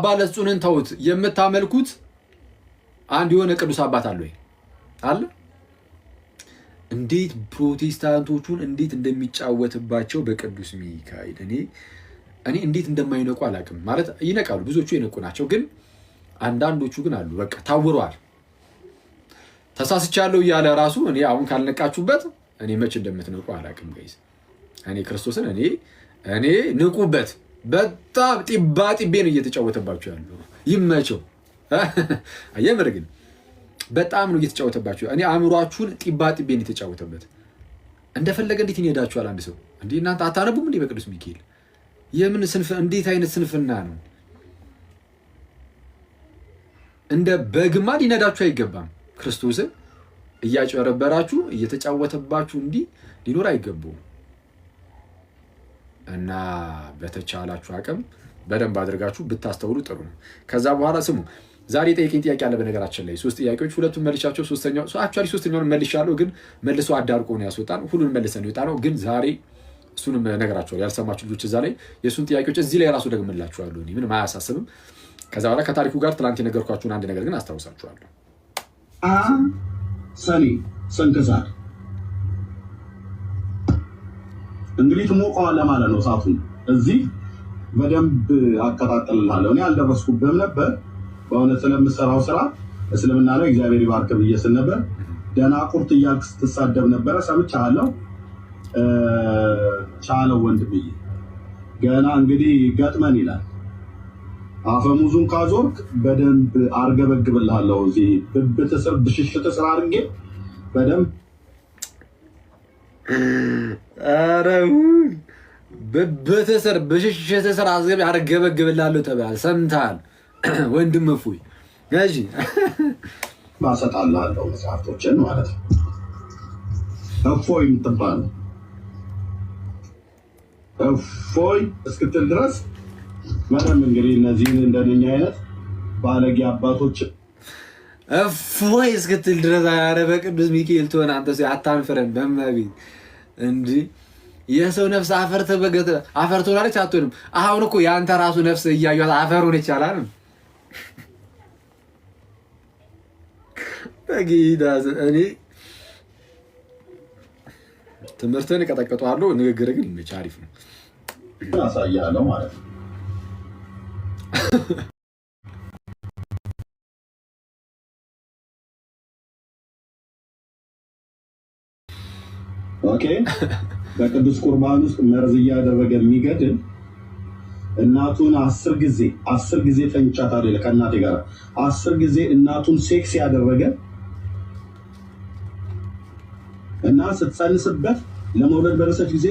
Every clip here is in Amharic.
አባ ለጹንን ተውት። የምታመልኩት አንድ የሆነ ቅዱስ አባት አለ ወይ? አለ። እንዴት ፕሮቴስታንቶቹን እንዴት እንደሚጫወትባቸው በቅዱስ ሚካኤል እኔ እንዴት እንደማይነቁ አላውቅም። ማለት ይነቃሉ፣ ብዙዎቹ የነቁ ናቸው። ግን አንዳንዶቹ ግን አሉ በቃ ታውረዋል። ተሳስቻለሁ እያለ ራሱ እኔ አሁን ካልነቃችሁበት እኔ መች እንደምትነቁ አላውቅም ጋይስ። እኔ ክርስቶስን እኔ ንቁበት። በጣም ጢባ ጢቤን እየተጫወተባችሁ ያለው ይመቸው። የምር ግን በጣም ነው እየተጫወተባችሁ። እኔ አእምሯችሁን ጢባ ጢቤን የተጫወተበት እንደፈለገ እንዴት ይነዳችኋል። አንድ ሰው እንዴ እናንተ አታነቡም እንዴ በቅዱስ ሚካኤል? የምን እንዴት አይነት ስንፍና ነው? እንደ በግማ ሊነዳችሁ አይገባም። ክርስቶስን እያጨረበራችሁ እየተጫወተባችሁ እንዲህ ሊኖር አይገባውም። እና በተቻላችሁ አቅም በደንብ አድርጋችሁ ብታስተውሉ ጥሩ ነው። ከዛ በኋላ ስሙ፣ ዛሬ ጠይቀኝ ጥያቄ አለ። በነገራችን ላይ 3 ጥያቄዎች፣ 2ቱን መልሻቸው፣ ሶስተኛውን መልሻለሁ፣ ግን መልሶ አዳርቆ ነው ያስወጣን። ሁሉንም መልሰን ይወጣ ነው። ግን ዛሬ እሱንም ነገራችኋል ያልሰማችሁ ልጆች፣ እዛ ላይ የእሱን ጥያቄዎች እዚህ ላይ ራሱ ደግምላችኋለሁ። ምንም አያሳስብም። ከዛ በኋላ ከታሪኩ ጋር ትላንት የነገርኳችሁን አንድ ነገር ግን አስታውሳችኋለሁ። ሰኔ ስንክሳር እንግዲህ ትሞቀዋለህ ማለት ነው። እሳቱን እዚህ በደንብ አቀጣጥልልሃለሁ። እኔ አልደረስኩብህም ነበር በእውነት ስለምሰራው ስራ እስልምና ላይ እግዚአብሔር ይባርክ ብዬ ስል ነበር። ደናቁርት እያልክ ስትሳደብ ነበረ ሰምቻለሁ። ቻለው ወንድምዬ፣ ገና እንግዲህ ገጥመን ይላል። አፈሙዙን ካዞርክ በደንብ አርገበግብልሃለሁ። እዚህ ብብት ስር ብሽሽት ስራ አድርጌ በደንብ በተሰር በሽሽት ስራ አርገበግብልሃለሁ ተባለ። ሰምተሃል ወንድም እፎይ? እሺ ማሰጣልሃለሁ መጽሐፍቶችን ማለት ነው። እፎይ የምትባል እፎይ እስክትል ድረስ በደንብ እንግዲህ እነዚህን እንደነኛ አይነት ባለጌ አባቶች እፎይ እስክትል ድረስ ኧረ በቅዱስ ሚካኤል ትሆን አንተ አታንፍረን በመቤት እንጂ የሰው ነፍስ አፈር ትሆናለች አትሆንም። አሁን እኮ የአንተ ራሱ ነፍስ እያዩት አፈር ሆነች ይቻላል። በጌታ እኔ ትምህርትን እቀጠቅጠዋለሁ፣ ንግግር ግን ይመች አሪፍ ነው ያሳያለሁ ማለት ነው። ኦኬ በቅዱስ ቁርባን ውስጥ መርዝ እያደረገ የሚገድል እናቱን 10 ጊዜ ተንጫታለሁ ከእናቴ ጋር 10 ጊዜ እናቱን ሴክስ ያደረገ እና ስትጸንስበት ለመውለድ በደረሰች ጊዜ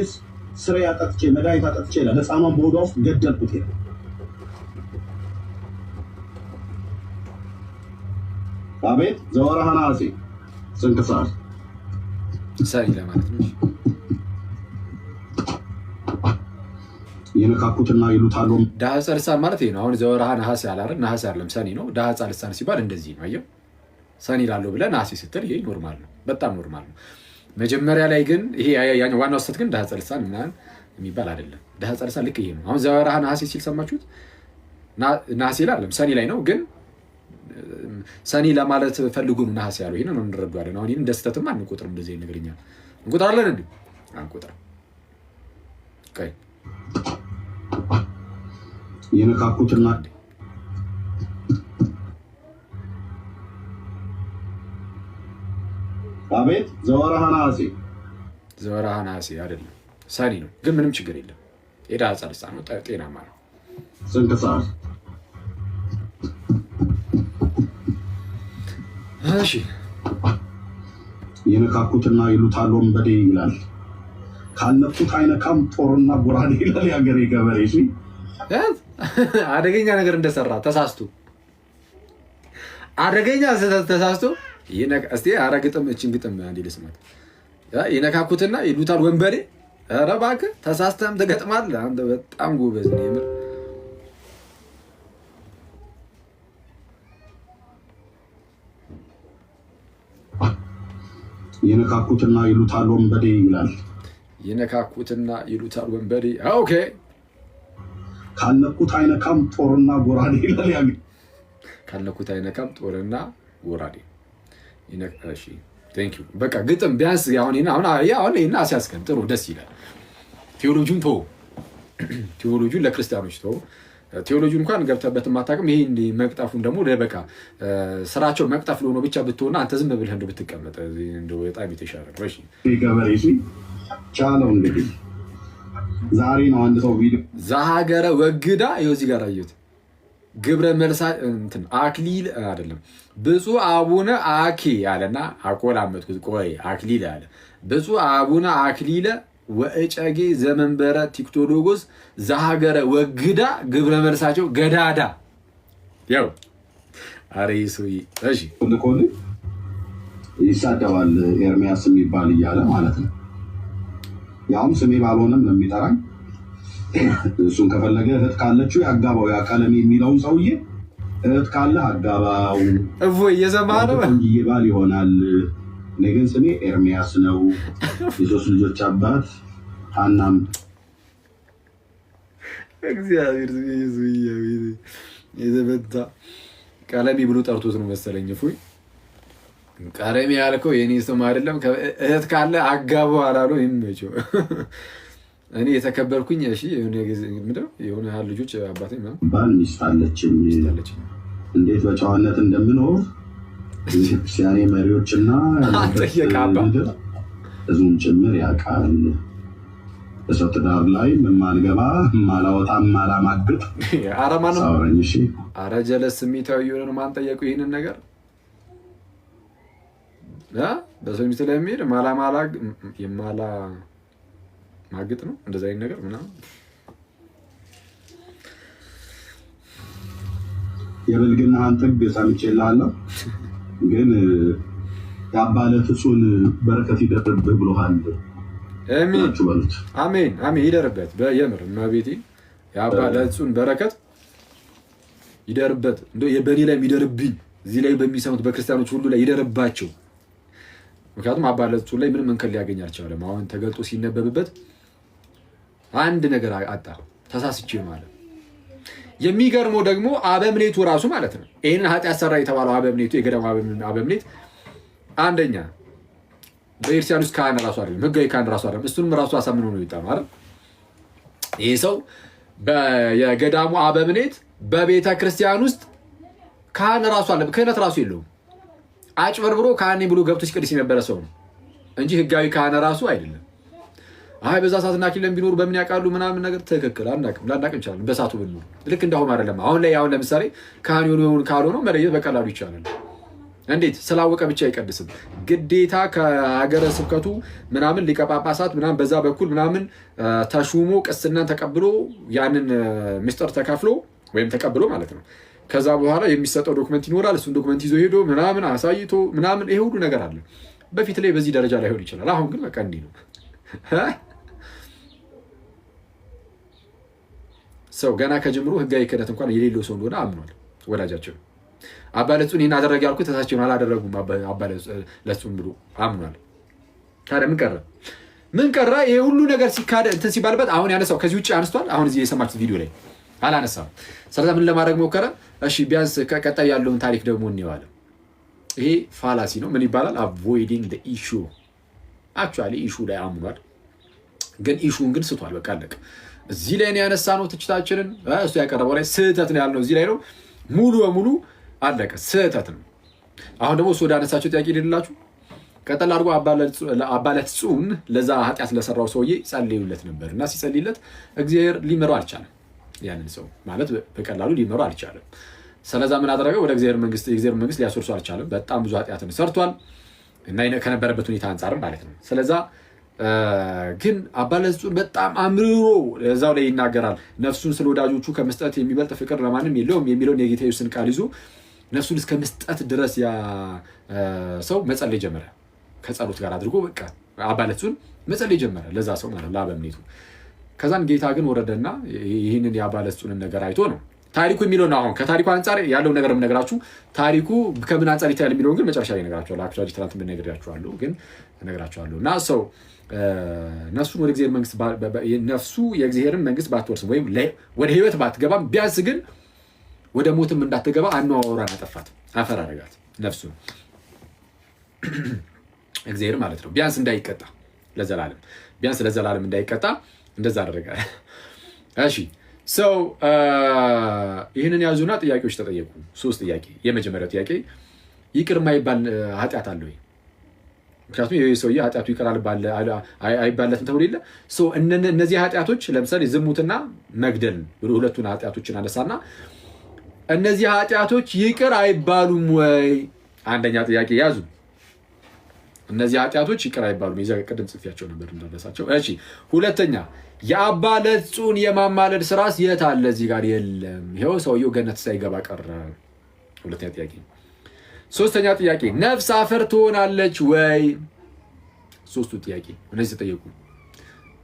ስራ ያጠጥቼ መድኃኒት አጠጥቼ ለህፃኗን በሆዷ ውስጥ ገደልኩት ይላል። አቤት ዘወርኀ ነሐሴ ስንክሳር ሰኔ ለማለት ነው። የነካኩትና ይሉታል ዳህፀ ልሳን ማለት ይሄ ነው። አሁን ዘወርኀ ነሐሴ አላረ ነሐሴ አይደለም ሰኔ ነው። ዳህፀ ልሳን ሲባል እንደዚህ ነው። አየው ሰኔ ላለው ብለህ ነሐሴ ስትል ይሄ ኖርማል ነው፣ በጣም ኖርማል ነው። መጀመሪያ ላይ ግን ይሄ ያኛው ዋናው ስህተት ግን ዳህፀ ልሳን ምናምን የሚባል አይደለም። ዳህፀ ልሳን ልክ ይሄ ነው። አሁን ዘወርኀ ነሐሴ ሲል ሰማችሁት? ነሐሴ ላይ አይደለም ሰኔ ላይ ነው። ግን ሰኔ ለማለት ፈልጉ ነው ነሐሴ ያለው። ይሄን ነው እንረዳዋለን። አሁን ይሄን እንደ ስህተትም አንቆጥርም። እንደዚህ ነገርኛ እንቆጥራለን እንዴ? አንቆጥርም። ኦኬ የነካኩትና አቤት ዘወርኀ ነሐሴ አይደለም ሰኔ ነው። ግን ምንም ችግር የለም። የዳህፀ ልሳን ነው፣ ጤናማ ነው። ስንክሳር እሺ የነካኩትና ይሉታል ወንበዴ ይላል። ካለፉት አይነካም ጦርና ጎራዴ ይላል ያገሬ ገበሬ። እሺ አደገኛ ነገር እንደሰራ ተሳስቶ አደገኛ ተሳስቶ እስቲ ኧረ ግጥም እችን ግጥም አንዴ ልስማት። የነካኩትና ይሉታል ወንበዴ። ኧረ እባክህ ተሳስተህም ትገጥማለህ አንተ። በጣም ጎበዝ ነው የምር። የነካኩትና ይሉታል ወንበዴ ይላል። የነካኩትና ይሉታል ወንበዴ። ኦኬ ካልነኩት አይነካም ጦርና ጎራዴ ይላል። ያ ካልነኩት አይነካም ጦርና ጎራዴ። እሺ ቴንክ ዩ። በቃ ግጥም ቢያንስ አሁን ይሄን አስያዝከን ጥሩ ደስ ይላል። ቴዎሎጂውን ተው፣ ቴዎሎጂውን ለክርስቲያኖች ተው። ቴዎሎጂውን እንኳን ገብተበት የማታውቅም። ይሄ እንዲህ መቅጠፉን ደግሞ በቃ ስራቸው መቅጠፍ ለሆነ ብቻ ብትሆንና አንተ ዝም ብለህ እንደው ብትቀመጥ እንደው በጣም የተሻለ ነው። እሺ ገበሬ ቻለው እንግዲህ ዛሬ ነው አንድ ሰው ቪዲዮ ዘሀገረ ወግዳ ይኸው እዚህ ጋር አየሁት። ግብረ መልሳ እንትን አክሊል አይደለም ብፁዕ አቡነ አኬ አለና አቆላመጥኩት። ቆይ አክሊል አለ። ብፁዕ አቡነ አክሊለ ወእጨጌ ዘመንበረ ቲክቶሎጎስ ዘሀገረ ወግዳ ግብረ መልሳቸው ገዳዳ። ያው አሬሱ እሺ ልኮል ይሳደባል ኤርሚያስ የሚባል እያለ ማለት ነው። ያውም ስሜ ባልሆነም ነው የሚጠራኝ። እሱን ከፈለገ እህት ካለችው ያጋባው ያካለም የሚለውን ሰውዬ እህት ካለ አጋባው። እፎይ እየሰማህ ነው እንጂ ባል ይሆናል። እኔ ግን ስሜ ኤርሚያስ ነው። የሶስት ልጆች አባት ሀናም እግዚአብሔር የተመታ ቀለሜ ብሎ ጠርቶት ነው መሰለኝ። እፎይ ቀለሜ ያልከው የኔ ስም አይደለም። እህት ካለ አጋባው አላለው። ይመቸው። እኔ የተከበርኩኝ እሺ የሆነ ያህል ልጆች አባቴ ባል ሚስት አለችኝ። እንዴት በጨዋነት እንደምኖር ቤተክርስቲያኔ መሪዎችና ህዝቡም ጭምር ያውቃል። በሰው ትዳር ላይ የማልገባ የማላወጣ የማላማግጥ ሳውረኝ። እሺ ኧረ ጀለስ ስሜታዊ የሆነ ነው። ማን ጠየቁ ይህንን ነገር? በሰው ሚስት ላይ የሚሄድ የማላ ማግጥ ነው እንደዛ አይነት ነገር ምናምን። የብልግናህን ጥግ ሰምቼልሃለሁ፣ ግን የአባለት እሱን በረከት ይደርብህ ብሎሃል። አሜን አሜን፣ ይደርበት በየምር እመቤቴ። የአባለት እሱን በረከት ይደርበት፣ በእኔ ላይ ይደርብኝ፣ እዚህ ላይ በሚሰሙት በክርስቲያኖች ሁሉ ላይ ይደርባቸው። ምክንያቱም አባለት እሱን ላይ ምንም እንከን ሊያገኝ አልቻለም። አሁን ተገልጦ ሲነበብበት አንድ ነገር አጣ፣ ተሳስቼ ማለት። የሚገርመው ደግሞ አበምኔቱ ራሱ ማለት ነው ይህንን ኃጢአት ሰራ የተባለው አበምኔቱ፣ የገዳሙ አበምኔት አንደኛ በኤርሲያን ውስጥ ካህን ራሱ አይደለም፣ ህጋዊ ካህን ራሱ አይደለም። እሱንም ራሱ አሳምኖ ነው ይጣ ማለት። ይህ ሰው የገዳሙ አበምኔት በቤተ ክርስቲያን ውስጥ ካህን ራሱ አለ፣ ክህነት ራሱ የለውም። አጭበርብሮ ካህኔ ብሎ ገብቶ ሲቀድስ የነበረ ሰው ነው እንጂ ህጋዊ ካህን ራሱ አይደለም። አይ በዛ ሰዓትና አክሊል ቢኖሩ በምን ያውቃሉ ምናምን ነገር ትክክል ላናቅም እንችላለን። በሰዓቱ ብንኖር ልክ እንዳሁን አይደለም። አሁን ለምሳሌ ካህን የሆኑ ካልሆነው መለየት በቀላሉ ይቻላል። እንዴት? ስላወቀ ብቻ አይቀድስም። ግዴታ ከሀገረ ስብከቱ ምናምን ሊቀ ጳጳሳት ምናምን በዛ በኩል ምናምን ተሹሞ ቅስናን ተቀብሎ ያንን ምስጢር ተካፍሎ ወይም ተቀብሎ ማለት ነው። ከዛ በኋላ የሚሰጠው ዶክመንት ይኖራል። እሱን ዶክመንት ይዞ ሄዶ ምናምን አሳይቶ ምናምን ይሄ ሁሉ ነገር አለ። በፊት ላይ በዚህ ደረጃ ላይሆን ይችላል። አሁን ግን በቃ እንዲህ ነው። ሰው ገና ከጀምሮ ህጋዊ ክህነት እንኳን የሌለው ሰው እንደሆነ አምኗል። ወዳጃቸው አባለጹን ይህን አደረገ ያልኩት ተሳቸው አላደረጉም አባለጹን ብሎ አምኗል። ታዲያ ምን ቀረ? ይሄ ሁሉ ነገር ሲካደ እንትን ሲባልበት አሁን ያነሳው ከዚህ ውጭ አንስቷል። አሁን እዚህ የሰማችሁት ቪዲዮ ላይ አላነሳም። ስለዛ ምን ለማድረግ ሞከረ? እሺ ቢያንስ ከቀጣይ ያለውን ታሪክ ደግሞ እንየዋለን። ይሄ ፋላሲ ነው። ምን ይባላል? avoiding the issue አክቹዋሊ ኢሹ ላይ አምኗል፣ ግን ኢሹን ግን ስቷል። በቃ አለቀ። እዚህ ላይ ነው ያነሳነው ትችታችንን። እሱ ያቀረበው ላይ ስህተት ነው ያልነው እዚህ ላይ ነው። ሙሉ በሙሉ አለቀ፣ ስህተት ነው። አሁን ደግሞ እሱ ወደ አነሳቸው ጥያቄ ይደልላችሁ። ቀጠል አድርጎ አባለጹን ለዛ ኃጢአት ለሰራው ሰውዬ ጸልዩለት ነበር እና ሲጸልይለት እግዚአብሔር ሊመራው አልቻለም። ያንን ሰው ማለት በቀላሉ ሊመራው አልቻለም። ስለዛ ምን አደረገ? ወደ እግዚአብሔር መንግስት ሊያስወርሱ አልቻለም። በጣም ብዙ ኃጢአትን ሰርቷል እና ከነበረበት ሁኔታ አንጻርም ማለት ነው። ስለዛ ግን አባለጹን በጣም አምርሮ እዛው ላይ ይናገራል። ነፍሱን ስለ ወዳጆቹ ከመስጠት የሚበልጥ ፍቅር ለማንም የለውም የሚለውን የጌታ ኢየሱስን ቃል ይዞ ነፍሱን እስከ መስጠት ድረስ ያ ሰው መጸለይ ጀመረ። ከጸሎት ጋር አድርጎ በቃ አባለጹን መጸለይ ጀመረ ለዛ ሰው ማለት ለአበምኔቱ። ከዛን ጌታ ግን ወረደና ይህንን የአባለጹንን ነገር አይቶ ነው ታሪኩ የሚለው ነው። አሁን ከታሪኩ አንጻር ያለው ነገር የምነግራችሁ ታሪኩ ከምን አንጻር ይታያል የሚለውን ግን መጨረሻ ላይ እነግራችኋለሁ። አክቹዋሊ ትናንት እነግራችኋለሁ ግን እነግራችኋለሁ። እና ሰው ነፍሱን ወደ እግዚአብሔር መንግስት ነፍሱ የእግዚአብሔርን መንግስት ባትወርስም ወይም ወደ ህይወት ባትገባም ቢያንስ ግን ወደ ሞትም እንዳትገባ አነዋወሯን አጠፋት፣ አፈር አደረጋት ነፍሱን እግዚአብሔር ማለት ነው። ቢያንስ እንዳይቀጣ ለዘላለም ቢያንስ ለዘላለም እንዳይቀጣ እንደዛ አደረገ። እሺ ሰው ይህንን ያዙና ጥያቄዎች ተጠየቁ። 3 ጥያቄ። የመጀመሪያው ጥያቄ ይቅር የማይባል ኃጢአት አለ ወይ? ምክንያቱም ይህ ሰውዬ ኃጢአቱ ይቅር አይባለትም ተብሎ የለ። እነዚህ ኃጢአቶች ለምሳሌ ዝሙትና መግደል ብሎ 2ቱን ኃጢአቶችን አነሳና እነዚህ ኃጢአቶች ይቅር አይባሉም ወይ? አንደኛ ጥያቄ ያዙ። እነዚህ ኃጢአቶች ይቅር አይባሉም። የዛ ቅድም ጽፌያቸው ነበር እንዳነሳቸው። እሺ ሁለተኛ የአባ ለጹን የማማለድ ስራስ የት አለ? እዚህ ጋር የለም። ይኸው ሰውየው ገነት ሳይገባ ቀረ። ሁለተኛ ጥያቄ። ሶስተኛ ጥያቄ ነፍስ አፈር ትሆናለች ወይ? 3ቱ ጥያቄ እነዚህ ተጠየቁ።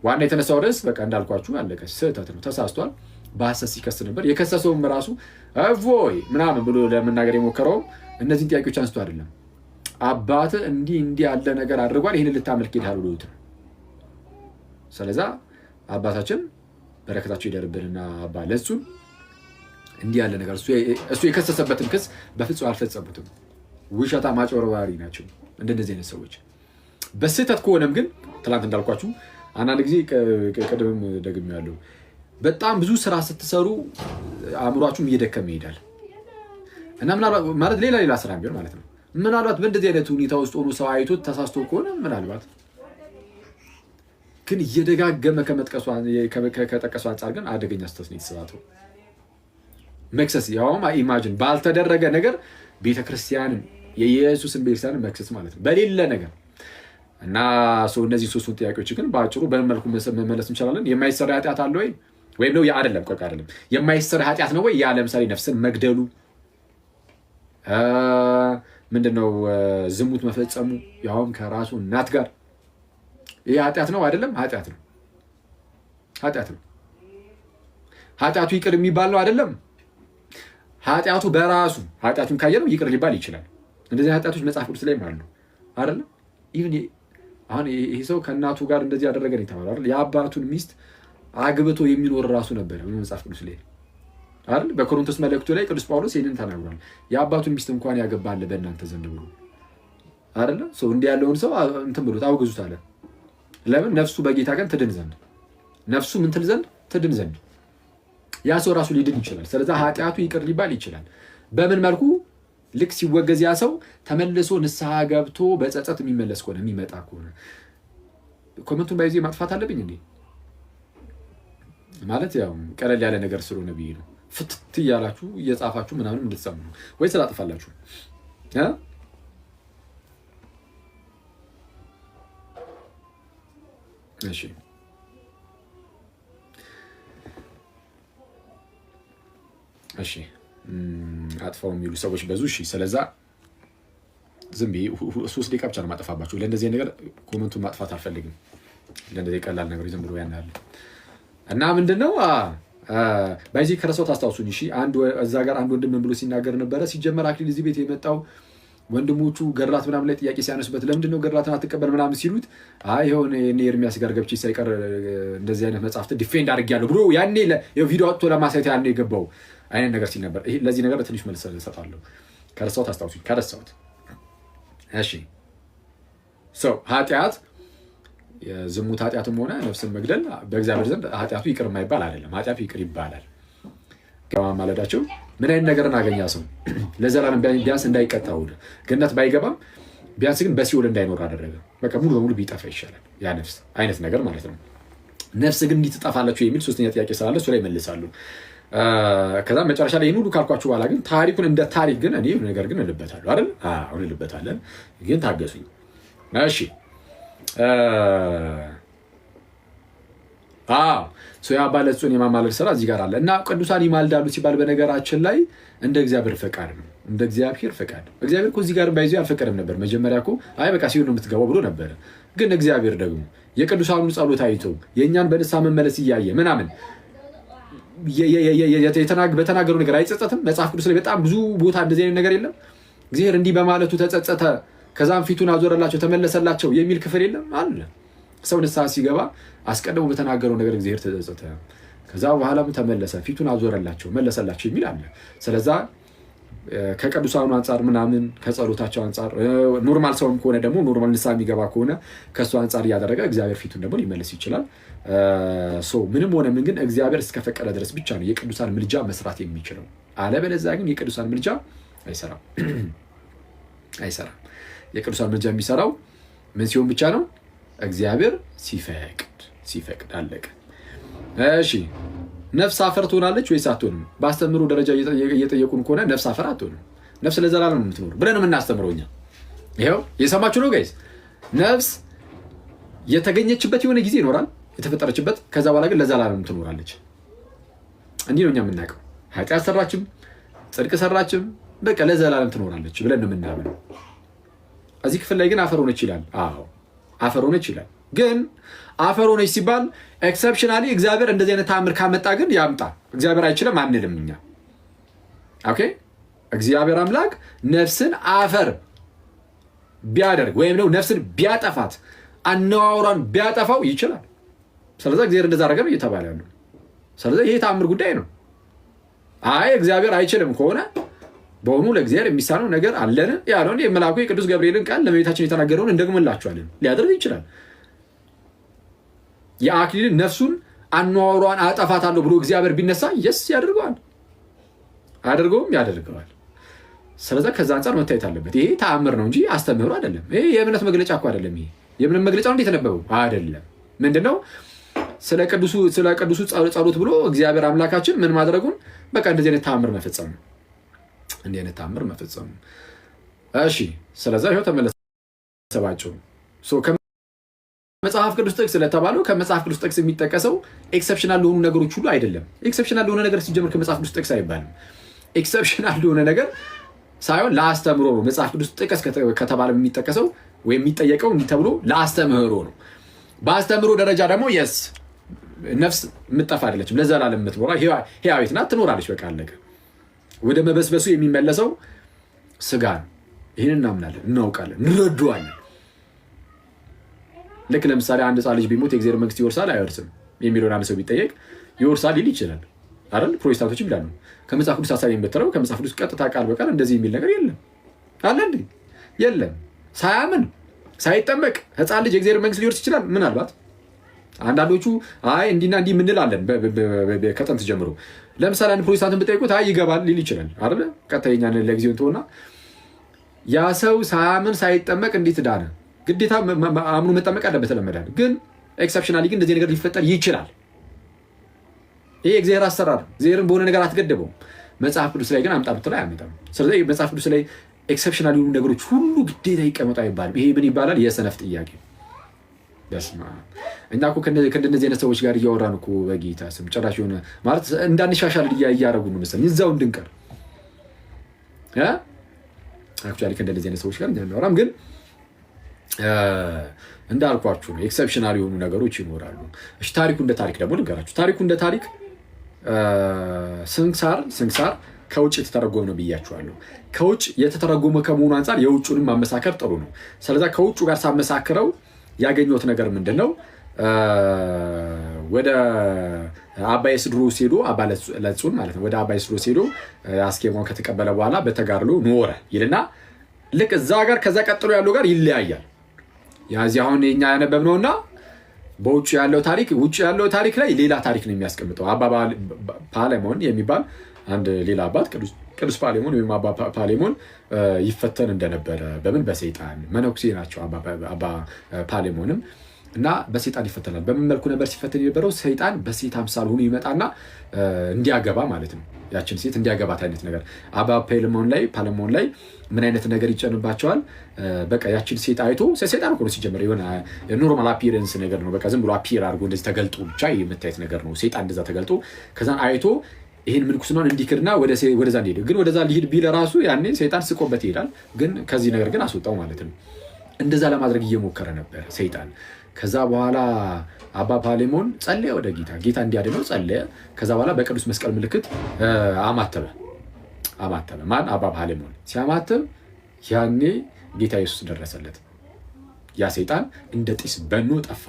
ዋና የተነሳው ርዕስ በቃ እንዳልኳችሁ አለቀ። ስህተት ነው፣ ተሳስቷል። በሐሰት ሲከስ ነበር። የከሰሰውም ራሱ እፎይ ምናምን ብሎ ለመናገር የሞከረው እነዚህን ጥያቄዎች አንስቶ አይደለም። አባት እንዲህ ያለ ነገር አድርጓል፣ ይህን ልታመልክ ሄዳል ብሎት ነው። ስለዛ አባታችን በረከታቸው ይደርብንና አባ ለጹን እንዲህ ያለ ነገር እሱ የከሰሰበትን ክስ በፍጹም አልፈጸሙትም። ውሸታ ማጭበርባሪ ናቸው እንደነዚህ አይነት ሰዎች። በስህተት ከሆነም ግን ትናንት እንዳልኳችሁ አንዳንድ ጊዜ ቀደምም ደግሜያለሁ፣ በጣም ብዙ ስራ ስትሰሩ አእምሯችሁም እየደከመ ይሄዳል እና ማለት ሌላ ስራ ቢሆን ማለት ነው። ምናልባት በእንደዚህ አይነት ሁኔታ ውስጥ ሆኖ ሰው አይቶት ተሳስቶ ከሆነ ምናልባት ግን እየደጋገመ ከጠቀሱ አንጻር ግን አደገኛ ስህተት ነው የተሰራው። መክሰስ ያውም ኢማጂን ባልተደረገ ነገር ቤተክርስቲያንን የኢየሱስን ቤተክርስቲያንን መክሰስ ማለት ነው በሌለ ነገር እና ሰው እነዚህ 3ቱን ጥያቄዎች ግን በአጭሩ በመልኩ መመለስ እንችላለን። የማይሰራ ኃጢአት አለ ወይ? ወይም ነው አይደለም? ቆይ አይደለም የማይሰራ ኃጢአት ነው ወይ? ያ ለምሳሌ ነፍስን መግደሉ ምንድነው? ዝሙት መፈጸሙ ያውም ከራሱ እናት ጋር ይህ ኃጢአት ነው አይደለም? ኃጢአት ነው። ኃጢአቱ ይቅር የሚባል ነው አይደለም? ኃጢአቱ በራሱ ኃጢአቱን ካየነው ይቅር ሊባል ይችላል። እንደዚህ ኃጢአቶች መጽሐፍ ቅዱስ ላይም አሉ አይደለም? ኢቭን አሁን ይሄ ሰው ከእናቱ ጋር እንደዚህ ያደረገ ነው የተባለው አይደል? የአባቱን ሚስት አግብቶ የሚኖር ራሱ ነበረ መጽሐፍ ቅዱስ ላይ አይደል? በኮሪንቶስ መልእክቱ ላይ ቅዱስ ጳውሎስ ይህንን ተናግሯል። የአባቱን ሚስት እንኳን ያገባል በእናንተ ዘንድ ብሎ አይደለ? ሰው እንዲህ ያለውን ሰው እንትን ብሎት አውግዙት አለ። ለምን? ነፍሱ በጌታ ቀን ትድን ዘንድ፣ ነፍሱ ምን ትል ዘንድ? ትድን ዘንድ። ያ ሰው ራሱ ሊድን ይችላል። ስለዚህ ኃጢአቱ ይቅር ሊባል ይችላል። በምን መልኩ? ልክ ሲወገዝ ያ ሰው ተመልሶ ንስሐ ገብቶ በጸጸት የሚመለስ ከሆነ የሚመጣ ከሆነ ኮመንቱን ባይዜ ማጥፋት አለብኝ እንዴ? ማለት ያው ቀለል ያለ ነገር ስለሆነ ብዬ ነው። ፍትት እያላችሁ እየጻፋችሁ ምናምን እንድትሰሙ ነው ወይ ስላጥፋላችሁ? እሺ እሺ አጥፋው የሚሉ ሰዎች በዙ። እሺ ስለዛ ዝም ብዬ 3 ደቂቃ ብቻ ነው ማጠፋባችሁ። ለእንደዚህ ነገር ኮመንቱን ማጥፋት አልፈልግም። ለእንደዚህ ቀላል ነገር ዝም ብሎ ያናል እና ምንድነው ባይዚ ከረሰው ታስታውሱኝ። እሺ እዛ ጋር አንድ ወንድም ምን ብሎ ሲናገር ነበረ? ሲጀመር አክሊል እዚህ ቤት የመጣው ወንድሞቹ ገድላት ምናምን ላይ ጥያቄ ሲያነሱበት ለምንድነው ገድላትን አትቀበል ምናምን ሲሉት አይ የሆነ እኔ ኤርሚያስ ጋር ገብቼ ሳይቀር እንደዚህ አይነት መጽሐፍት ዲፌንድ አድርጌያለሁ ብሎ ያኔ ቪዲዮ አውጥቶ ለማሳየት ያኔ የገባው አይነት ነገር ሲል ነበር። ለዚህ ነገር ትንሽ መልስ እሰጣለሁ። ከረሳሁት አስታውሱኝ፣ ከረሳሁት። እሺ ሰው ኃጢአት የዝሙት ኃጢአትም ሆነ ነፍስን መግደል በእግዚአብሔር ዘንድ ኃጢአቱ ይቅር የማይባል አይደለም። ኃጢአቱ ይቅር ይባላል። ከማማለዳቸው ምን አይነት ነገርን አገኛ ሰው ለዘላለም ቢያንስ እንዳይቀጣ ወደ ገነት ባይገባም ቢያንስ ግን በሲኦል እንዳይኖር አደረገ። በቃ ሙሉ በሙሉ ቢጠፋ ይሻላል ያ ነፍስ አይነት ነገር ማለት ነው። ነፍስ ግን እንዲህ ትጠፋላችሁ የሚል 3ኛ ጥያቄ ስላለ እሱ ላይ መልሳሉ። ከዛ መጨረሻ ላይ ይሁን ሁሉ ካልኳችሁ በኋላ ግን ታሪኩን እንደ ታሪክ ግን እኔ ነገር ግን እልበታለሁ አይደል? አሁን እልበታለን፣ ግን ታገሱኝ። እሺ የአባ ለጹን የማማለድ ስራ እዚህ ጋር አለ እና ቅዱሳን ይማልዳሉ ሲባል በነገራችን ላይ እንደ እግዚአብሔር ፈቃድ ነው። እንደ እግዚአብሔር ፈቃድ እግዚአብሔር እኮ እዚህ ጋር ባይዞ አልፈቀደም ነበር። መጀመሪያ እኮ አይ በቃ ሲሆን ነው የምትገባው ብሎ ነበረ። ግን እግዚአብሔር ደግሞ የቅዱሳኑን ጸሎት አይቶ የእኛን በንስሐ መመለስ እያየ ምናምን በተናገረው ነገር አይጸጸትም? መጽሐፍ ቅዱስ ላይ በጣም ብዙ ቦታ እንደዚህ አይነት ነገር የለም? እግዚአብሔር እንዲህ በማለቱ ተጸጸተ፣ ከዛም ፊቱን አዞረላቸው ተመለሰላቸው የሚል ክፍል የለም አለ። ሰው ንስሐ ሲገባ አስቀድሞ በተናገረው ነገር እግዚአብሔር ተጸጸተ፣ ከዛ በኋላም ተመለሰ፣ ፊቱን አዞረላቸው መለሰላቸው የሚል አለ። ስለዛ ከቅዱሳኑ አንጻር ምናምን ከጸሎታቸው አንጻር ኖርማል ሰውም ከሆነ ደግሞ ኖርማል ንስሐ የሚገባ ከሆነ ከእሱ አንጻር እያደረገ እግዚአብሔር ፊቱን ደግሞ ሊመልስ ይችላል። ምንም ሆነ ምን ግን እግዚአብሔር እስከፈቀደ ድረስ ብቻ ነው የቅዱሳን ምልጃ መስራት የሚችለው። አለበለዚያ ግን የቅዱሳን ምልጃ አይሰራም። የቅዱሳን ምልጃ የሚሰራው ምን ሲሆን ብቻ ነው? እግዚአብሔር ሲፈቅድ አለቀ። እሺ ነፍስ አፈር ትሆናለች ወይስ አትሆንም? በአስተምሮ ደረጃ እየጠየቁን ከሆነ ነፍስ አፈር አትሆንም። ነፍስ ለዘላለም የምትኖር ብለን የምናስተምረው እኛ። ይኸው የሰማችሁ ነው ጋይስ። ነፍስ የተገኘችበት የሆነ ጊዜ ይኖራል የተፈጠረችበት፣ ከዛ በኋላ ግን ለዘላለም ትኖራለች። እንዲህ ነው እኛ የምናውቀው። ኃጢአት ሰራችም ጽድቅ ሰራችም በቃ ለዘላለም ትኖራለች ብለን ነው የምናምነው። እዚህ ክፍል ላይ ግን አፈር ሆነች ይላል። አዎ አፈር ሆነች ይላል። ግን አፈር ሆነች ሲባል ኤክሰፕሽናሊ እግዚአብሔር እንደዚህ አይነት ተአምር ካመጣ ግን ያምጣ። እግዚአብሔር አይችልም አንልም እኛ። ኦኬ እግዚአብሔር አምላክ ነፍስን አፈር ቢያደርግ ወይም ነው ነፍስን ቢያጠፋት አነዋውሯን ቢያጠፋው ይችላል። ስለዚህ እግዚአብሔር እንደዛ አደረገ ነው እየተባለ ያለው። ስለዚህ ይሄ ተአምር ጉዳይ ነው። አይ እግዚአብሔር አይችልም ከሆነ በሆኑ ለእግዚአብሔር የሚሳነው ነገር አለን ያለውን የመልአኩ የቅዱስ ገብርኤልን ቃል ለእመቤታችን የተናገረውን እንደግምላችኋለን። ሊያደርግ ይችላል። የአክሊልን ነፍሱን አነዋውሯን አጠፋታለሁ ብሎ እግዚአብሔር ቢነሳ የስ ያደርገዋል፣ ያደርገዋል። ስለዚህ ከዛ አንጻር መታየት አለበት። ይሄ ተአምር ነው እንጂ አስተምህሮ አይደለም። ይሄ የእምነት መግለጫ እኮ አይደለም። ይሄ የእምነት መግለጫ ነው እንደተነበበው አይደለም። ምንድነው? ስለ ቅዱሱ ጸሎት ብሎ እግዚአብሔር አምላካችን ምን ማድረጉን በቃ እንደዚህ አይነት ተአምር መፈጸም ነው። እሺ ስለዚህ ይኸው ተመለሰባቸው። ከመጽሐፍ ቅዱስ ጥቅስ ስለተባለው ከመጽሐፍ ቅዱስ ጥቅስ የሚጠቀሰው ኤክሰፕሽናል ለሆኑ ነገሮች ሁሉ አይደለም። ኤክሰፕሽናል ለሆነ ነገር ሲጀምር ከመጽሐፍ ቅዱስ ጥቅስ አይባልም። ኤክሰፕሽናል ለሆነ ነገር ሳይሆን ለአስተምህሮ ነው። መጽሐፍ ቅዱስ ጥቅስ ከተባለ የሚጠቀሰው ወይም የሚጠየቀው እንዲህ ተብሎ ለአስተምህሮ ነው። በአስተምህሮ ደረጃ ደግሞ የስ ነፍስ የምትጠፋ አይደለችም፣ ለዘላለም የምትኖራ ሕያዊት ናት፣ ትኖራለች። በቃ አለቀ። ወደ መበስበሱ የሚመለሰው ስጋ ነው። ይህን እናምናለን፣ እናውቃለን፣ እንረዳዋለን። ልክ ለምሳሌ አንድ ሕፃን ልጅ ቢሞት የእግዚአብሔር መንግስት ይወርሳል አይወርስም የሚለውን አንድ ሰው ቢጠየቅ ይወርሳል ሊል ይችላል አይደል? ፕሮቴስታንቶች ይላሉ። ከመጽሐፍ ቅዱስ ሀሳብ የምትለው ከመጽሐፍ ቅዱስ ቀጥታ ቃል በቃል እንደዚህ የሚል ነገር የለም አለ እንዴ? የለም። ሳያምን ሳይጠመቅ ሕፃን ልጅ የእግዚአብሔር መንግስት ሊወርስ ይችላል? ምናልባት አንዳንዶቹ አይ እንዲና እንዲህ ምንላለን ከጥንት ጀምሮ። ለምሳሌ አንድ ፕሮቴስታንትን ብጠይቁት አይ ይገባል ሊል ይችላል አይደል? ቀጥተኛ ለጊዜው እንተውና ያ ሰው ሳያምን ሳይጠመቅ እንዴት ዳነ? ግዴታ አምኖ መጠመቅ አለበት ለመዳን። ግን ኤክሰፕሽናሊ ግን እንደዚህ ነገር ሊፈጠር ይችላል። ይሄ እግዚአብሔር አሰራር፣ እግዚአብሔርን በሆነ ነገር አትገደበውም። መጽሐፍ ቅዱስ ላይ ግን አምጣ ብትለው አያመጣም። ስለዚህ መጽሐፍ ቅዱስ ላይ ኤክሰፕሽናል የሆኑ ነገሮች ሁሉ ግዴታ ይቀመጡ አይባልም። ይሄ ምን ይባላል? የሰነፍ ጥያቄ። በስመ አብ። እኛ እኮ ከእንደነዚህ አይነት ሰዎች ጋር እያወራን እኮ በጌታ ስም ጭራሽ የሆነ ማለት እንዳንሻሻል እያደረጉ ነው መሰለኝ እዛው እንድንቀር። አክቹዋሊ ከእንደነዚህ አይነት ሰዎች ጋር እናወራም፣ ግን እንዳልኳችሁ ነው። ኤክሰፕሽናል የሆኑ ነገሮች ይኖራሉ። እሺ ታሪኩ እንደ ታሪክ ደግሞ ልንገራችሁ። ታሪኩ እንደ ታሪክ ስንክሳር ከውጭ የተተረጎመ ነው ብያችኋለሁ። ከውጭ የተተረጎመ ከመሆኑ አንጻር የውጩንም ማመሳከር ጥሩ ነው። ስለዛ ከውጩ ጋር ሳመሳክረው ያገኘሁት ነገር ምንድን ነው? ወደ አባይ ስድሮስ ሄዶ አባ ለጹን ማለት ነው። ወደ አባይ ስድሮስ ሄዶ አስኬማውን ከተቀበለ በኋላ በተጋድሎ ኖረ ይልና ልክ እዛ ጋር ከዛ ቀጥሎ ያለው ጋር ይለያያል። ያዚህ አሁን የኛ ያነበብነውና በውጭ ያለው ታሪክ ውጭ ያለው ታሪክ ላይ ሌላ ታሪክ ነው የሚያስቀምጠው። አባ ፓሌሞን የሚባል አንድ ሌላ አባት ቅዱስ ፓሌሞን ወይም አባ ፓሌሞን ይፈተን እንደነበረ በምን በሰይጣን መነኩሴ ናቸው አባ ፓሌሞንም እና በሰይጣን ይፈተናል። በምን መልኩ ነበር ሲፈተን የነበረው? ሰይጣን በሴት አምሳል ሆኖ ይመጣና እንዲያገባ ማለት ነው። ያችን ሴት እንዲያገባት አይነት ነገር አባ ፓሌሞን ላይ ምን አይነት ነገር ይጨንባቸዋል? በቃ ያችን ሴት አይቶ ሰይጣን እኮ ነው ሲጀምር የሆነ ኖርማል አፒረንስ ነገር ነው። በቃ ዝም ብሎ አፒር አድርጎ እንደዚህ ተገልጦ ብቻ የምታየት ነገር ነው። ሰይጣን እንደዛ ተገልጦ ከዛን አይቶ ይህን ምንኩስናን እንዲክድና ወደዛ እንዲሄድ ግን ወደዛ ሊሄድ ቢል ራሱ ያኔ ሰይጣን ስቆበት ይሄዳል። ግን ከዚህ ነገር ግን አስወጣው ማለት ነው። እንደዛ ለማድረግ እየሞከረ ነበር ሰይጣን። ከዛ በኋላ አባ ፓሌሞን ጸለየ ወደ ጌታ እንዲያድነው ጸለየ። ከዛ በኋላ በቅዱስ መስቀል ምልክት አማተበ። ማን? አባ ፓሌሞን ሲያማተብ ያኔ ጌታ ኢየሱስ ደረሰለት። ያ ሰይጣን እንደ ጢስ በኖ ጠፋ።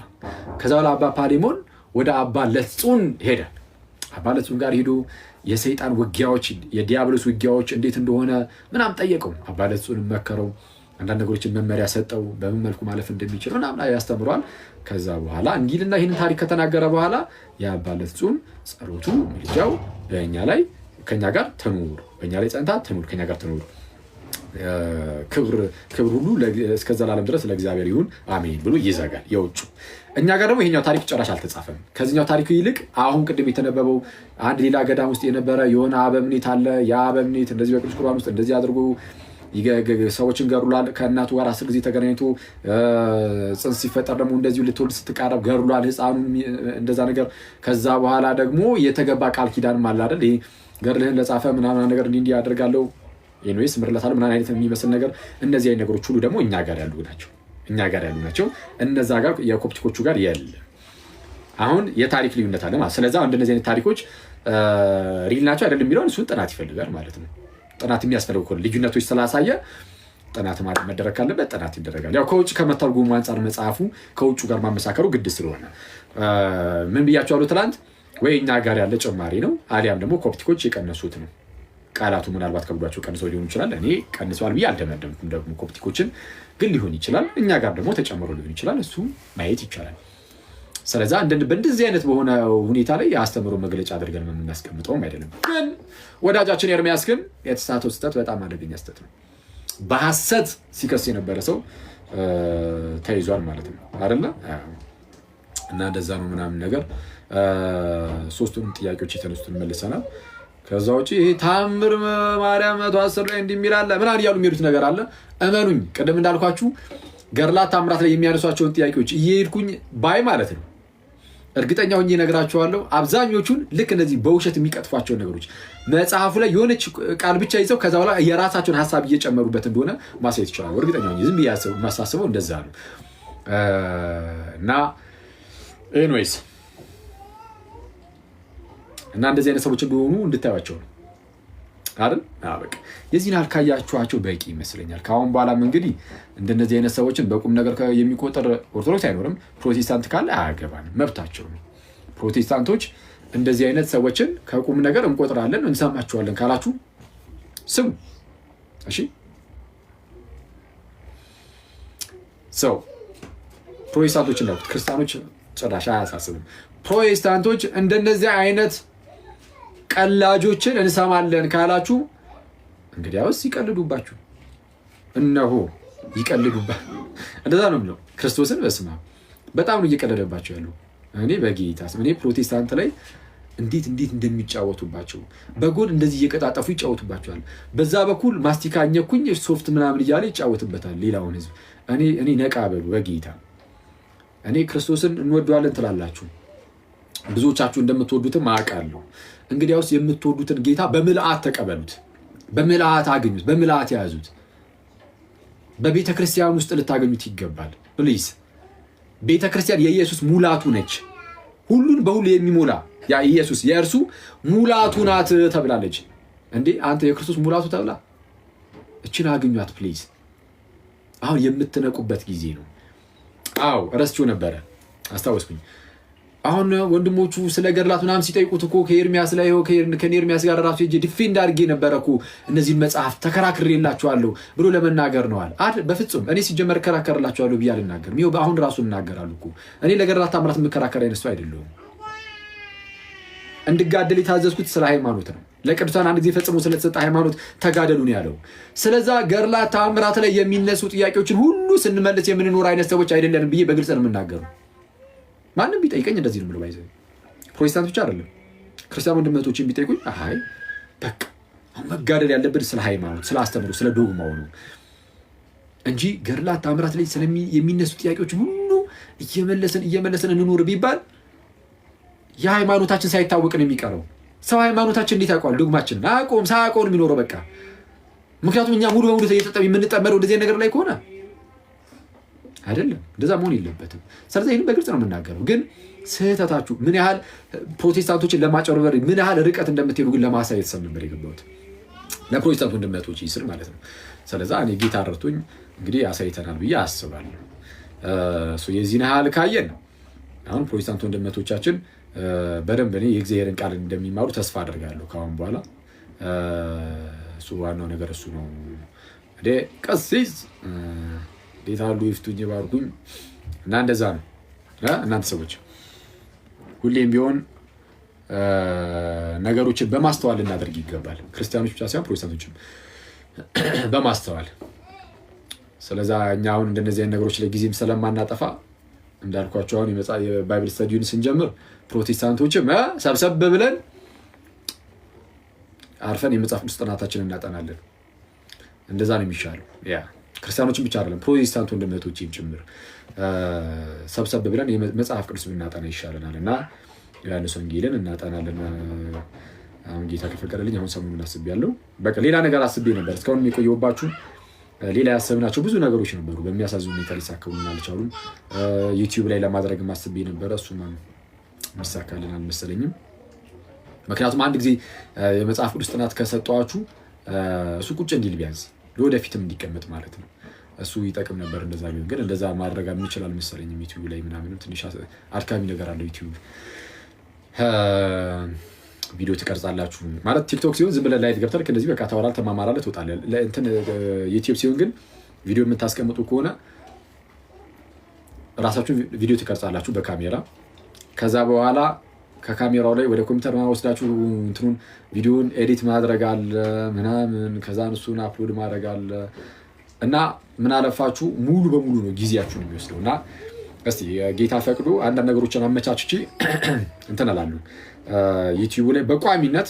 ከዛ በኋላ አባ ፓሌሞን ወደ አባ ለጹን ሄደ። አባ ለጹን ጋር ሄዶ የሰይጣን ውጊያዎች፣ የዲያብሎስ ውጊያዎች እንዴት እንደሆነ ምናምን ጠየቀው። አባ ለጹን መከረው፣ አንዳንድ ነገሮችን መመሪያ ሰጠው፣ በምን መልኩ ማለፍ እንደሚችል ምናምን ያስተምረዋል። ከዛ በኋላ እንዲልና ይህንን ታሪክ ከተናገረ በኋላ የአባ ለጹን ጸሎቱ፣ ምልጃው በእኛ ላይ ከኛ ጋር ትኑር፣ በእኛ ላይ ጸንታ ትኑር፣ ከኛ ጋር ትኑር፣ ክብር ሁሉ እስከ ዘላለም ድረስ ለእግዚአብሔር ይሁን አሜን ብሎ ይዘጋል የውጩ። እኛ ጋር ደግሞ ይሄኛው ታሪክ ጭራሽ አልተጻፈም። ከዚህኛው ታሪክ ይልቅ አሁን ቅድም የተነበበው አንድ ሌላ ገዳም ውስጥ የነበረ የሆነ አበምኔት አለ። ያ አበምኔት እንደዚህ በቅዱስ ቁርባን ውስጥ እንደዚህ አድርጎ ሰዎችን ገድሏል። ከእናቱ ጋር 10 ጊዜ ተገናኝቶ ጽንስ ሲፈጠር ደግሞ እንደዚሁ ልትወልድ ስትቃረብ ገድሏል ህፃኑ፣ እንደዛ ነገር። ከዛ በኋላ ደግሞ የተገባ ቃል ኪዳንም አለ አይደል? ይሄ ገድልህን ለጻፈ ምናምን ነገር እንዲህ ያደርጋለሁ ኤኒዌይስ ምርለታል ምናምን አይነት የሚመስል ነገር። እነዚህ አይነት ነገሮች ሁሉ ደግሞ እኛ ጋር ያሉ ናቸው። እነዛ ጋር የኮፕቲኮቹ ጋር የለም። አሁን የታሪክ ልዩነት አለ ማለት። ስለዚህ እንደነዚህ አይነት ታሪኮች ሪል ናቸው አይደለም የሚለውን እሱን ጥናት ይፈልጋል ማለት ነው። ጥናት የሚያስፈልገው ከሆነ ልዩነቶች ስላሳየ ጥናት መደረግ ካለበት ጥናት ይደረጋል። ያው ከውጭ ከመተርጎሙ አንጻር መጽሐፉ ከውጭ ጋር ማመሳከሩ ግድ ስለሆነ ምን ብያቸዋለሁ ትላንት? ወይ እኛ ጋር ያለ ጭማሪ ነው አሊያም ደግሞ ኮፕቲኮች የቀነሱት ነው። ቃላቱ ምናልባት ከብዷቸው ቀንሰው ሊሆን ይችላል። እኔ ቀንሰዋል ብዬ አልደመደምኩም። ደግሞ ኮፕቲኮችን ግን ሊሆን ይችላል፣ እኛ ጋር ደግሞ ተጨምሮ ሊሆን ይችላል። እሱ ማየት ይቻላል። ስለዛ በእንደዚህ አይነት በሆነ ሁኔታ ላይ የአስተምሮ መግለጫ አድርገን የምናስቀምጠውም አይደለም። ግን ወዳጃችን ኤርሚያስ ግን የተሳተው ስህተት በጣም አደገኛ ስህተት ነው። በሐሰት ሲከስ የነበረ ሰው ተይዟል ማለት ነው አይደለ? እና እንደዛ ነው ምናምን ነገር። ሶስቱንም ጥያቄዎች የተነሱትን መልሰናል። ከዛ ውጪ ይሄ ታምር ማርያም 110 ላይ እንደሚላል ምናምን እያሉ የሚሉት ነገር አለ። እመኑኝ፣ ቅድም እንዳልኳችሁ ገድላት ታምራት ላይ የሚያነሷቸውን ጥያቄዎች እየሄድኩኝ ባይ ማለት ነው እርግጠኛ ሆኜ እነግራቸዋለሁ። አብዛኞቹን ልክ እነዚህ በውሸት የሚቀጥፏቸውን ነገሮች መጽሐፉ ላይ የሆነች ቃል ብቻ ይዘው ከዛ በኋላ የራሳቸውን ሀሳብ እየጨመሩበት እንደሆነ ማሳየት ይችላሉ። እርግጠኛ ሆኜ ዝም ብዬ ማሳስበው እንደዛ ነው። እና ኤኒዌይስ እና እንደዚህ አይነት ሰዎች እንደሆኑ እንድታዩቸው ነው አይደል? በቃ የዚህን ያህል ካያችኋቸው በቂ ይመስለኛል። ከአሁን በኋላም እንግዲህ እንደነዚህ አይነት ሰዎችን በቁም ነገር የሚቆጠር ኦርቶዶክስ አይኖርም። ፕሮቴስታንት ካለ አያገባንም፣ መብታቸው ነው። ፕሮቴስታንቶች እንደዚህ አይነት ሰዎችን ከቁም ነገር እንቆጥራለን እንሰማቸዋለን ካላችሁ ስሙ። እሺ ሰው ፕሮቴስታንቶች እንዳሉት ክርስቲያኖች ጭራሽ አያሳስብም። ፕሮቴስታንቶች እንደነዚህ አይነት ቀላጆችን እንሰማለን ካላችሁ እንግዲያውስ ይቀልዱባችሁ፣ እነሆ ይቀልዱባችሁ። እንደዛ ነው የምለው። ክርስቶስን በስማ በጣም ነው እየቀለደባቸው ያለው። እኔ በጌታ ስም እኔ ፕሮቴስታንት ላይ እንዴት እንደሚጫወቱባቸው በጎን እንደዚህ እየቀጣጠፉ ይጫወቱባቸዋል። በዛ በኩል ማስቲካኘኩኝ ሶፍት ምናምን እያለ ይጫወትበታል ሌላውን ህዝብ። እኔ ነቃ በሉ በጌታ። እኔ ክርስቶስን እንወደዋለን ትላላችሁ፣ ብዙዎቻችሁ እንደምትወዱትም አውቃለሁ። እንግዲያውስ የምትወዱትን ጌታ በምልአት ተቀበሉት፣ በምልአት አግኙት፣ በምልአት ያዙት። በቤተ ክርስቲያን ውስጥ ልታገኙት ይገባል። ፕሊዝ ቤተ ክርስቲያን የኢየሱስ ሙላቱ ነች። ሁሉን በሁሉ የሚሞላ ያ ኢየሱስ የእርሱ ሙላቱ ናት ተብላለች። እንዴ አንተ የክርስቶስ ሙላቱ ተብላ፣ እችን አግኟት ፕሊዝ። አሁን የምትነቁበት ጊዜ ነው። አዎ ረስቼው ነበረ፣ አስታወስኩኝ። አሁን ወንድሞቹ ስለ ገድላት ምናምን ሲጠይቁት እኮ ከኤርሚያስ ላይ ከኤርሚያስ ጋር ራሱ ሄጄ ዲፌንድ አድርጌ ነበረ እኮ እነዚህን መጽሐፍ ተከራክሬላችኋለሁ ብሎ ለመናገር ነዋል። በፍጹም እኔ ሲጀመር እከራከርላችኋለሁ ብዬ አልናገርም። ይኸው አሁን ራሱ እናገራሉ እኮ። እኔ ለገድላት ታምራት የምከራከር አይነት ሰው አይደለሁም። እንድጋደል የታዘዝኩት ስለ ሃይማኖት ነው። ለቅዱሳን አንድ ጊዜ ፈጽሞ ስለተሰጠ ሃይማኖት ተጋደሉ ነው ያለው። ስለዛ ገድላት ታምራት ላይ የሚነሱ ጥያቄዎችን ሁሉ ስንመልስ የምንኖር አይነት ሰዎች አይደለንም ብዬ በግልጽ ነው የምናገሩ። ማንም ቢጠይቀኝ እንደዚህ ነው የምለው። ባይዘ ፕሮቴስታንት ብቻ አይደለም ክርስቲያን ወንድመቶችን ቢጠይቁኝ አይ በቃ መጋደል ያለብን ስለ ሃይማኖት፣ ስለ አስተምሮ፣ ስለ ዶግማው ነው እንጂ ገድላት ታምራት ላይ የሚነሱ ጥያቄዎች ሁሉ እየመለስን እንኖር ቢባል የሃይማኖታችን ሳይታወቅ ነው የሚቀረው። ሰው ሃይማኖታችን እንዴት ያውቀዋል? ዶግማችንን አያውቀውም። ሳያውቀው ነው የሚኖረው በቃ። ምክንያቱም እኛ ሙሉ በሙሉ የምንጠመደው እንደዚህ ነገር ላይ ከሆነ አይደለም። እንደዛ መሆን የለበትም። ስለዚህ ይህን በግልጽ ነው የምናገረው። ግን ስህተታችሁ ምን ያህል ፕሮቴስታንቶችን ለማጨርበር ምን ያህል ርቀት እንደምትሄዱ ግን ለማሳየት ሰብ ነበር የገባሁት ለፕሮቴስታንት ወንድሞቼ ስል ማለት ነው። ስለዛ እኔ ጌታ ረድቶኝ እንግዲህ አሳይተናል ብዬ አስባለሁ። የዚህን ያህል ካየን አሁን ፕሮቴስታንት ወንድሞቻችን በደንብ እኔ የእግዚአብሔርን ቃል እንደሚማሩ ተስፋ አደርጋለሁ ከአሁን በኋላ። ዋናው ነገር እሱ ነው። ቀሲስ እንዴት አሉ ይፍቱኝ ባርኩኝ እና እንደዛ ነው። እናንተ ሰዎች ሁሌም ቢሆን ነገሮችን በማስተዋል ልናደርግ ይገባል። ክርስቲያኖች ብቻ ሳይሆን ፕሮቴስታንቶችም በማስተዋል። ስለዛ እኛ አሁን እንደነዚህ አይነት ነገሮች ላይ ጊዜም ስለማናጠፋ እንዳልኳቸው አሁን የባይብል ስተዲውን ስንጀምር ፕሮቴስታንቶችም ሰብሰብ ብለን አርፈን የመጽሐፍ ቅዱስ ጥናታችንን እናጠናለን። እንደዛ ነው የሚሻለው። ክርስቲያኖችን ብቻ አይደለም ፕሮቴስታንት ወንድሞቼም ጭምር ሰብሰብ ብለን የመጽሐፍ ቅዱስ ብናጠና ይሻለናል እና ዮሐንስ ወንጌልን እናጠናለን። አሁን ጌታ ከፈቀደልኝ አሁን ሰሞኑን አስቤያለሁ። በቃ ሌላ ነገር አስቤ ነበር እስካሁን የቆየሁባችሁ ሌላ ያሰብናቸው ብዙ ነገሮች ነበሩ። በሚያሳዝኑ ሁኔታ ሊሳካልን አልቻሉም። ዩቲዩብ ላይ ለማድረግ አስቤ ነበረ። እሱም የሚሳካልን አልመሰለኝም። ምክንያቱም አንድ ጊዜ የመጽሐፍ ቅዱስ ጥናት ከሰጠኋችሁ እሱ ቁጭ እንዲል ቢያንስ ለወደፊትም እንዲቀመጥ ማለት ነው እሱ ይጠቅም ነበር። እንደዛ ቢሆን ግን እንደዛ ማድረግ የሚችል አልመሰለኝም። ዩቲዩብ ላይ ምናምን ትንሽ አድካሚ ነገር አለው። ዩቲዩብ ቪዲዮ ትቀርጻላችሁ ማለት ቲክቶክ ሲሆን ዝም ብለህ ላይት ገብተህ እንደዚህ በቃ ታወራለህ፣ ተማማራለህ፣ ትወጣለህ። እንትን ዩቲዩብ ሲሆን ግን ቪዲዮ የምታስቀምጡ ከሆነ ራሳችሁ ቪዲዮ ትቀርጻላችሁ በካሜራ። ከዛ በኋላ ከካሜራው ላይ ወደ ኮምፒውተር ወስዳችሁ እንትኑን ቪዲዮን ኤዲት ማድረግ አለ ምናምን፣ ከዛ እሱን አፕሎድ ማድረግ አለ እና ምን አለፋችሁ ሙሉ በሙሉ ነው ጊዜያችሁን የሚወስደው። እና እስቲ ጌታ ፈቅዶ አንዳንድ ነገሮችን አመቻችቼ እንትን እላለሁ ዩቲዩብ ላይ በቋሚነት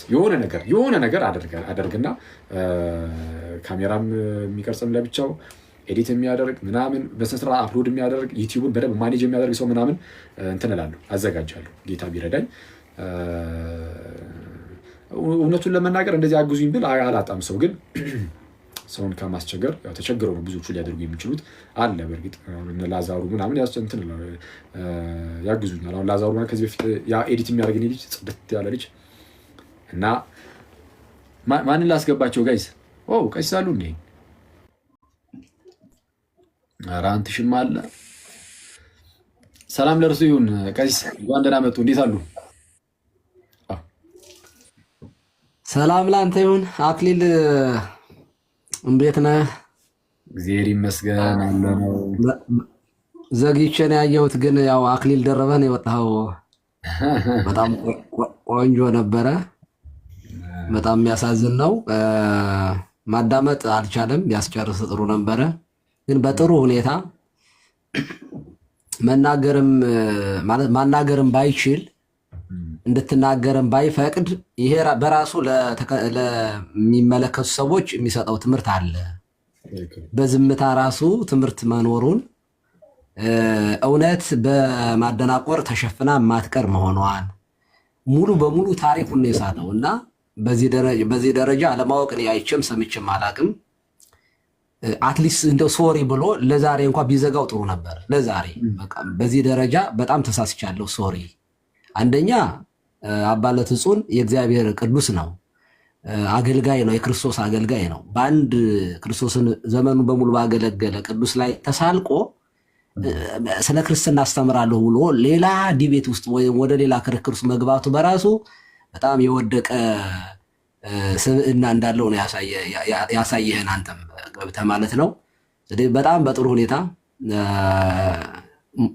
የሆነ ነገር አደርግና ካሜራም የሚቀርጽም ለብቻው ኤዲት የሚያደርግ ምናምን በስነስርዓት አፕሎድ የሚያደርግ ዩቲዩብን በደንብ ማኔጅ የሚያደርግ ሰው ምናምን እንትን እላለሁ አዘጋጃለሁ ጌታ ቢረዳኝ። እውነቱን ለመናገር እንደዚህ አግዙኝ ብል አላጣም። ሰው ግን ሰውን ከማስቸገር ተቸግረው ነው ብዙዎቹ ሊያደርጉ የሚችሉት አለ። በእርግጥ ላዛሩ ምናምን እንትን ያግዙኛል። አሁን ላዛሩ ከዚህ በፊት ኤዲት የሚያደርግ ልጅ ጽድት ያለ ልጅ እና ማንን ላስገባቸው ጋይስ? ቀሲስ አሉ እንዴ? ኧረ አንትሽም አለ። ሰላም ለእርሱ ይሁን። ቀሲስ እንኳን ደህና መጡ። እንዴት አሉ? ሰላም ላንተ ይሁን። አክሊል እንዴት ነህ? እግዚአብሔር ይመስገን አለ ነው። ዘግይቼ ነው ያየሁት፣ ግን ያው አክሊል ደረበህ ነው የወጣኸው። በጣም ቆንጆ ነበረ። በጣም የሚያሳዝን ነው። ማዳመጥ አልቻለም። ያስጨርስ ጥሩ ነበረ፣ ግን በጥሩ ሁኔታ ማናገርም ባይችል እንድትናገርም ባይፈቅድ ይሄ በራሱ ለሚመለከቱ ሰዎች የሚሰጠው ትምህርት አለ። በዝምታ ራሱ ትምህርት መኖሩን፣ እውነት በማደናቆር ተሸፍና የማትቀር መሆኗን ሙሉ በሙሉ ታሪኩን ነው የሳተው እና በዚህ ደረጃ አለማወቅ አይቼም ሰምቼም አላቅም። አትሊስት እንደው ሶሪ ብሎ ለዛሬ እንኳን ቢዘጋው ጥሩ ነበር። ለዛሬ በቃ በዚህ ደረጃ በጣም ተሳስቻለሁ፣ ሶሪ። አንደኛ አባ ለትጹን የእግዚአብሔር ቅዱስ ነው፣ አገልጋይ ነው፣ የክርስቶስ አገልጋይ ነው። በአንድ ክርስቶስን ዘመኑን በሙሉ ባገለገለ ቅዱስ ላይ ተሳልቆ ስለ ክርስትና አስተምራለሁ ብሎ ሌላ ዲቤት ውስጥ ወይም ወደ ሌላ ክርክር ውስጥ መግባቱ በራሱ በጣም የወደቀ ስብዕና እንዳለው ነው ያሳየህን አንተም ገብተህ ማለት ነው። በጣም በጥሩ ሁኔታ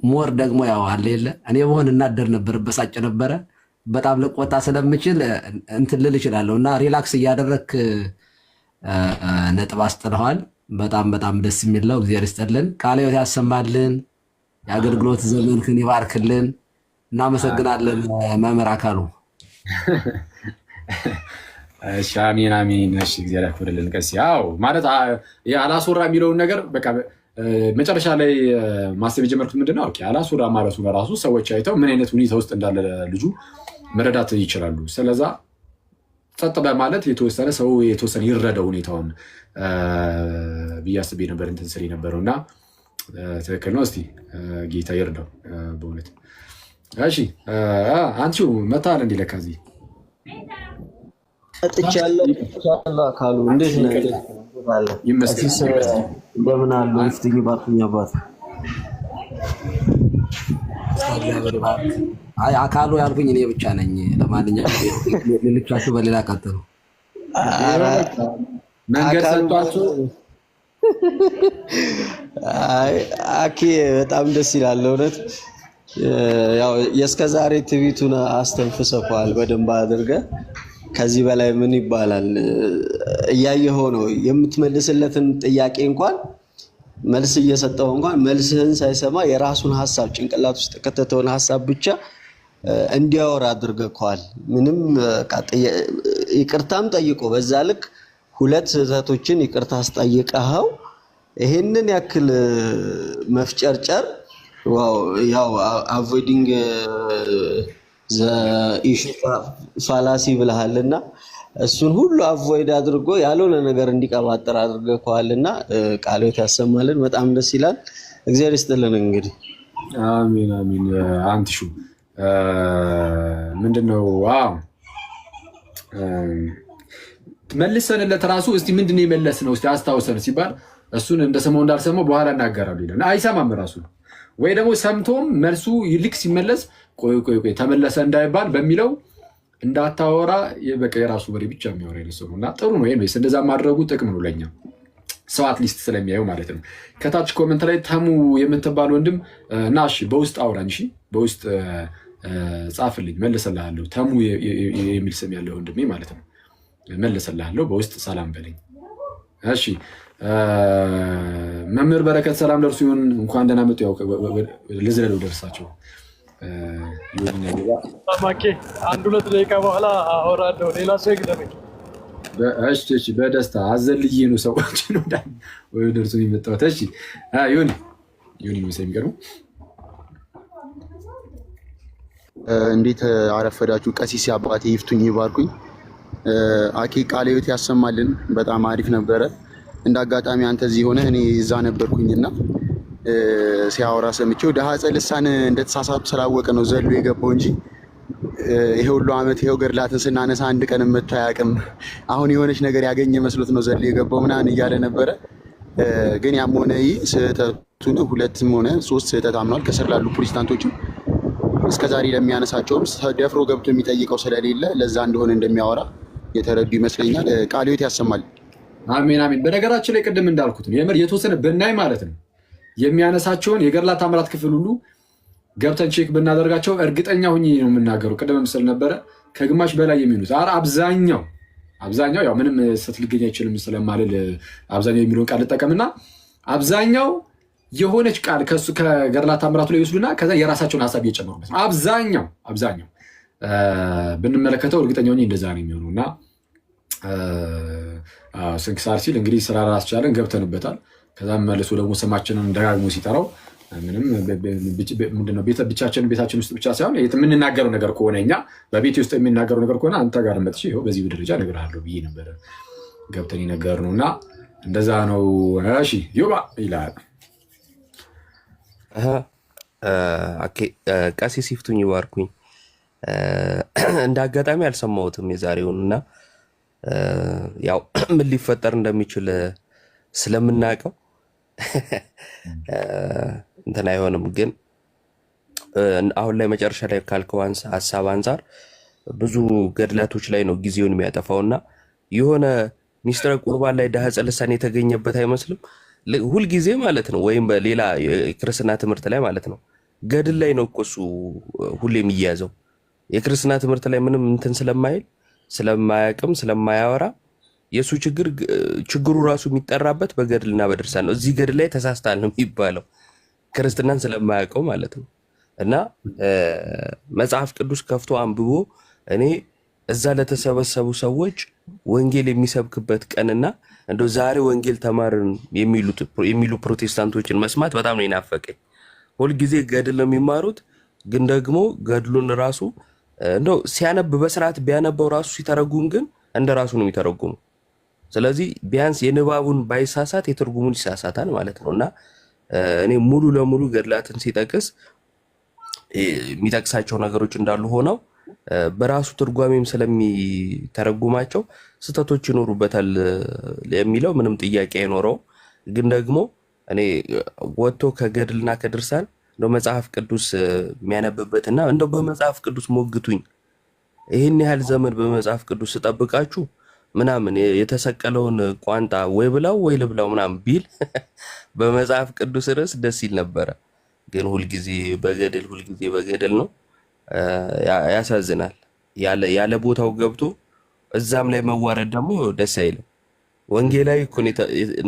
ሞር ደግሞ ያው አለ የለ እኔ በሆን እናደር ነበር፣ በሳጭ ነበረ። በጣም ልቆጣ ስለምችል እንትን ልል እችላለሁ እና ሪላክስ እያደረክ ነጥብ አስጥለዋል። በጣም በጣም ደስ የሚል ነው። እግዚአብሔር ይስጥልን፣ ቃለ ሕይወት ያሰማልን፣ የአገልግሎት ዘመንህን ይባርክልን። እናመሰግናለን መምህር አካሉ። እሺ አሜን አሜን። እሺ እግዚአብሔር ያክብርልን። ቀሲስ ያው ማለት አላስወራ የሚለውን ነገር በቃ መጨረሻ ላይ ማሰብ የጀመርኩት ምንድን ነው አላስወራ ማለቱ በራሱ ሰዎች አይተው ምን አይነት ሁኔታ ውስጥ እንዳለ ልጁ መረዳት ይችላሉ። ስለዛ ጸጥ በማለት የተወሰነ ሰው የተወሰነ ይረዳው ሁኔታውን ብዬ አስቤ ነበር እንትን ስል ነበረው እና ትክክል ነው። እስቲ ጌታ ይርዳው በእውነት። እሺ አንቺው መታል እንዲለካ እዚህ ጥቻለሁ ካሉ እንዴት ነው እንደምን አሉ? ይፍትኝ ባርኩኝ አባት። አይ አካሉ ያልኩኝ እኔ ብቻ ነኝ። ለማንኛውም ልልቻችሁ በሌላ ቀጥሉ። መንገድ ሰጥቷችሁ አይ አኬ በጣም ደስ ይላል እውነት። ያው የእስከዛሬ ትዕቢቱን አስተንፍሰዋል በደንብ አድርገህ። ከዚህ በላይ ምን ይባላል? እያየኸው ነው የምትመልስለትን ጥያቄ እንኳን መልስ እየሰጠው እንኳን መልስህን ሳይሰማ የራሱን ሐሳብ ጭንቅላት ውስጥ ከተተውን ሐሳብ ብቻ እንዲያወራ አድርገዋል። ምንም ይቅርታም ጠይቆ በዛ ልክ ሁለት ስህተቶችን ይቅርታ አስጠይቀኸው ይሄንን ያክል መፍጨርጨር ያው አቮይዲንግ ዘ ኢሹ ፋላሲ ብለሃልና እሱን ሁሉ አቮይድ አድርጎ ያልሆነ ነገር እንዲቀባጥር አድርገዋልና ቃልዎት ያሰማልን። በጣም ደስ ይላል። እግዚአብሔር ይስጥልን። እንግዲህ አሜን አሜን። አንትሹ ምንድነው መልሰንለት ራሱ እስቲ ምንድነው የመለስነው እስቲ አስታውሰን ሲባል እሱን እንደሰማው እንዳልሰማው በኋላ እናገራሉ ይላል። አይሰማም ራሱ ነው ወይ ደግሞ ሰምቶም መልሱ ይልክ ሲመለስ ቆይ ተመለሰ እንዳይባል በሚለው እንዳታወራ በቃ የራሱ ወሬ ብቻ የሚያወራ ይልሰው እና ጥሩ ነው። ይሄስ እንደዛ ማድረጉ ጥቅም ነው ለኛ ሰው አትሊስት ስለሚያየው ማለት ነው። ከታች ኮሜንት ላይ ተሙ የምትባል ወንድም ናሽ በውስጥ አውራኝ እሺ፣ በውስጥ ጻፍልኝ መልሰልሃለሁ። ተሙ የሚል ስም ያለው ወንድሜ ማለት ነው። መልሰልሃለሁ በውስጥ ሰላም በለኝ እሺ። መምህር በረከት ሰላም ደርሱ ይሁን። እንኳን ደህና መጡ። ያው ልዝለለው ደርሳቸው ማኬ አንድ ሁለት ደቂቃ በኋላ አወራለሁ። ሌላ ሰው ይግደመኝ። እሺ በደስታ አዘልዬ ነው ሰዎች ነው ወይ ደርሱ የሚመጣው። እሺ ዮኒ ነው የሚገርሙ። እንዴት አረፈዳችሁ? ቀሲስ አባቴ ይፍቱኝ ይባርኩኝ። አኬ ቃለ ሕይወት ያሰማልን። በጣም አሪፍ ነበረ። እንደ አጋጣሚ አንተ እዚህ ሆነ እኔ እዛ ነበርኩኝና ሲያወራ ሰምቼው ዳሃፀ ልሳን እንደተሳሳቱ ስላወቀ ነው ዘሎ የገባው እንጂ ይሄ ሁሉ ዓመት ይሄው ገድላትን ስናነሳ አንድ ቀን መጥቶ አያውቅም። አሁን የሆነች ነገር ያገኘ መስሎት ነው ዘሎ የገባው ምናምን እያለ ነበረ። ግን ያም ሆነ ይህ ስህተቱን ሁለትም ሆነ ሶስት ስህተት አምኗል። ከስር ላሉ ፕሮቴስታንቶችም እስከዛሬ ለሚያነሳቸውም ደፍሮ ገብቶ የሚጠይቀው ስለሌለ ለዛ እንደሆነ እንደሚያወራ የተረዱ ይመስለኛል። ቃለ ሕይወት ያሰማል። አሜን አሜን። በነገራችን ላይ ቅድም እንዳልኩት ነው የምር የተወሰነ ብናይ ማለት ነው የሚያነሳቸውን የገድላት ተአምራት ክፍል ሁሉ ገብተን ቼክ ብናደርጋቸው እርግጠኛ ሁኜ ነው የምናገረው። ቅድም ምስል ነበረ ከግማሽ በላይ የሚሉት አብዛኛው ያው ምንም ስህተት ሊገኝ አይችልም ስለማልል አብዛኛው የሚለውን ቃል ልጠቀምና አብዛኛው የሆነች ቃል ከሱ ከገድላት ተአምራቱ ላይ ይወስዱና ከዛ የራሳቸውን ሀሳብ እየጨመሩበት ነው። አብዛኛው ብንመለከተው እርግጠኛ ሁኜ እንደዛ ነው የሚሆነው እና ስንክሳር ሲል እንግዲህ ስራ ራስ ቻለን ገብተንበታል። ከዛም መልሶ ደግሞ ስማችንን ደጋግሞ ሲጠራው ምንም ምንድነው ቤታችን ውስጥ ብቻ ሳይሆን የምንናገረው ነገር ከሆነ እኛ በቤት ውስጥ የሚናገረው ነገር ከሆነ አንተ ጋር መጥቼ ይኸው በዚህ ደረጃ እነግርሃለሁ ብዬ ነበረ ገብተን ነገር ነው እና እንደዛ ነው። እሺ ዮባ ይላል። ቀሲስ ይፍቱኝ ይባርኩኝ። እንደ አጋጣሚ አልሰማሁትም የዛሬውን እና ያው ምን ሊፈጠር እንደሚችል ስለምናውቀው እንትን አይሆንም። ግን አሁን ላይ መጨረሻ ላይ ካልከው ሀሳብ አንጻር ብዙ ገድላቶች ላይ ነው ጊዜውን የሚያጠፋውና የሆነ ሚስጥረ ቁርባን ላይ ዳህፀ ልሳን የተገኘበት አይመስልም ሁልጊዜ ማለት ነው። ወይም በሌላ የክርስትና ትምህርት ላይ ማለት ነው። ገድል ላይ ነው እኮ እሱ ሁሌ የሚያዘው። የክርስትና ትምህርት ላይ ምንም እንትን ስለማይል ስለማያቅም ስለማያወራ የሱ ችግሩ ራሱ የሚጠራበት በገድልና በድርሳን ነው። እዚህ ገድል ላይ ተሳስታል ነው የሚባለው ክርስትናን ስለማያውቀው ማለት ነው። እና መጽሐፍ ቅዱስ ከፍቶ አንብቦ እኔ እዛ ለተሰበሰቡ ሰዎች ወንጌል የሚሰብክበት ቀንና እንደው ዛሬ ወንጌል ተማርን የሚሉ ፕሮቴስታንቶችን መስማት በጣም ነው የናፈቀኝ። ሁልጊዜ ገድል ነው የሚማሩት፣ ግን ደግሞ ገድሉን ራሱ እንደው ሲያነብ በስርዓት ቢያነበው ራሱ ሲተረጉም ግን እንደ ራሱ ነው የሚተረጉሙ። ስለዚህ ቢያንስ የንባቡን ባይሳሳት የትርጉሙን ይሳሳታል ማለት ነውና እኔ ሙሉ ለሙሉ ገድላትን ሲጠቅስ የሚጠቅሳቸው ነገሮች እንዳሉ ሆነው በራሱ ትርጓሜም ስለሚተረጉማቸው ስህተቶች ይኖሩበታል የሚለው ምንም ጥያቄ አይኖረው። ግን ደግሞ እኔ ወጥቶ ከገድልና ከድርሳን እንደው መጽሐፍ ቅዱስ የሚያነብበትና እንደው በመጽሐፍ ቅዱስ ሞግቱኝ ይህን ያህል ዘመን በመጽሐፍ ቅዱስ ስጠብቃችሁ ምናምን የተሰቀለውን ቋንጣ ወይ ብላው ወይ ልብላው ምናምን ቢል በመጽሐፍ ቅዱስ ርዕስ ደስ ይል ነበረ። ግን ሁልጊዜ በገድል ነው። ያሳዝናል። ያለ ቦታው ገብቶ እዛም ላይ መዋረድ ደግሞ ደስ አይልም። ወንጌላዊ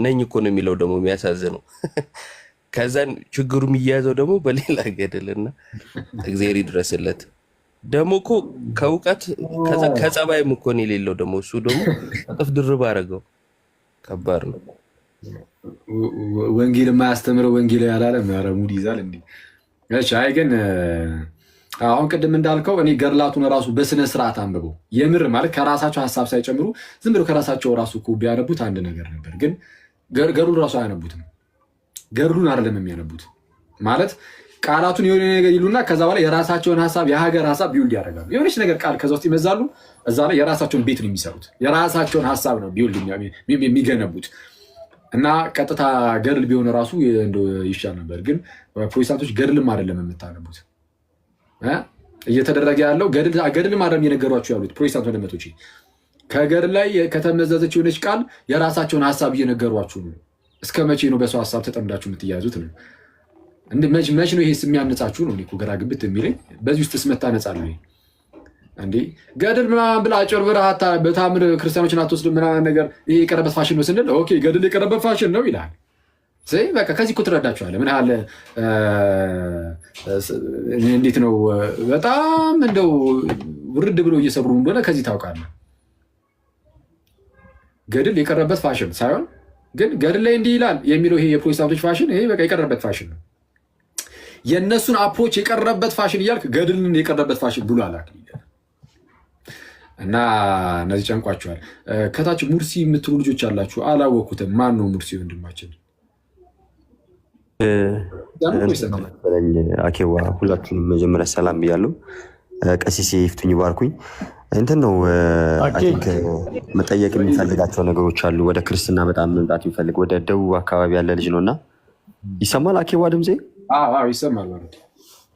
ነኝ እኮ ነው የሚለው ደግሞ የሚያሳዝነው። ከዛን ችግሩ የሚያያዘው ደግሞ በሌላ ገድልና እግዚአብሔር ይድረስለት። ደግሞ እኮ ከእውቀት ከጸባይም እኮ ነው የሌለው። ደግሞ እሱ ደግሞ እጥፍ ድርብ አደረገው። ከባድ ነው። ወንጌል የማያስተምረው ወንጌል ያላለ ሙድ ይዛል እንዴ? እሺ። አይ ግን አሁን ቅድም እንዳልከው እኔ ገድላቱን ራሱ በስነ ስርዓት አንብበው የምር ማለት ከራሳቸው ሀሳብ ሳይጨምሩ ዝም ብለው ከራሳቸው ራሱ እኮ ቢያነቡት አንድ ነገር ነበር። ግን ገድሉን ራሱ አያነቡትም። ገድሉን አይደለም የሚያነቡት ማለት ቃላቱን የሆነ ነገር ይሉና ከዛ በኋላ የራሳቸውን ሀሳብ የሀገር ሀሳብ ቢውልድ ያደርጋሉ። የሆነች ነገር ቃል ከዛ ውስጥ ይመዛሉ። እዛ ላይ የራሳቸውን ቤት ነው የሚሰሩት። የራሳቸውን ሀሳብ ነው ቢውልድ የሚገነቡት። እና ቀጥታ ገድል ቢሆን ራሱ ይሻል ነበር። ግን ፕሮቴስታንቶች ገድልም አይደለም የምታነቡት። እየተደረገ ያለው ገድልም አይደለም እየነገሯቸው ያሉት ፕሮቴስታንት ወንድሞቼ። ከገድል ላይ ከተመዘዘች የሆነች ቃል የራሳቸውን ሀሳብ እየነገሯችሁ ነው። እስከ መቼ ነው በሰው ሀሳብ ተጠምዳችሁ የምትያዙት ነው? መች ነው ይሄ የሚያነጻችሁ ነው? እኮ ግራ ግብት የሚለኝ በዚህ ውስጥ ስመታነጻለሁ እንዴ? ገድል ምናምን ብላ አጭበርብረህ በታምር ክርስቲያኖችን አትወስድም ምናምን ነገር ይሄ የቀረበት ፋሽን ነው ስንል ኦኬ ገድል የቀረበት ፋሽን ነው ይላል። በቃ ከዚህ እኮ ትረዳችኋለህ። ምን ያህል እንዴት ነው በጣም እንደው ውርድ ብሎ እየሰሩ እንደሆነ ከዚህ ታውቃለህ። ገድል የቀረበት ፋሽን ሳይሆን ግን ገድል ላይ እንዲህ ይላል የሚለው ይሄ የፕሮቴስታንቶች ፋሽን ይሄ በቃ የቀረበት ፋሽን ነው። የእነሱን አፕሮች የቀረበት ፋሽን እያልክ ገድልን የቀረበት ፋሽን ብሎ አላክ እና እነዚህ ጨንቋቸዋል። ከታች ሙርሲ የምትሉ ልጆች አላችሁ፣ አላወኩትም። ማን ነው ሙርሲ ወንድማችን? አኬዋ ሁላችሁንም መጀመሪያ ሰላም ብያለሁ። ቀሲስ ይፍቱኝ ባርኩኝ። እንትን ነው መጠየቅ የሚፈልጋቸው ነገሮች አሉ። ወደ ክርስትና በጣም መምጣት የሚፈልግ ወደ ደቡብ አካባቢ ያለ ልጅ ነው እና ይሰማል። አኬዋ ድምፄ ይሰማል ማለት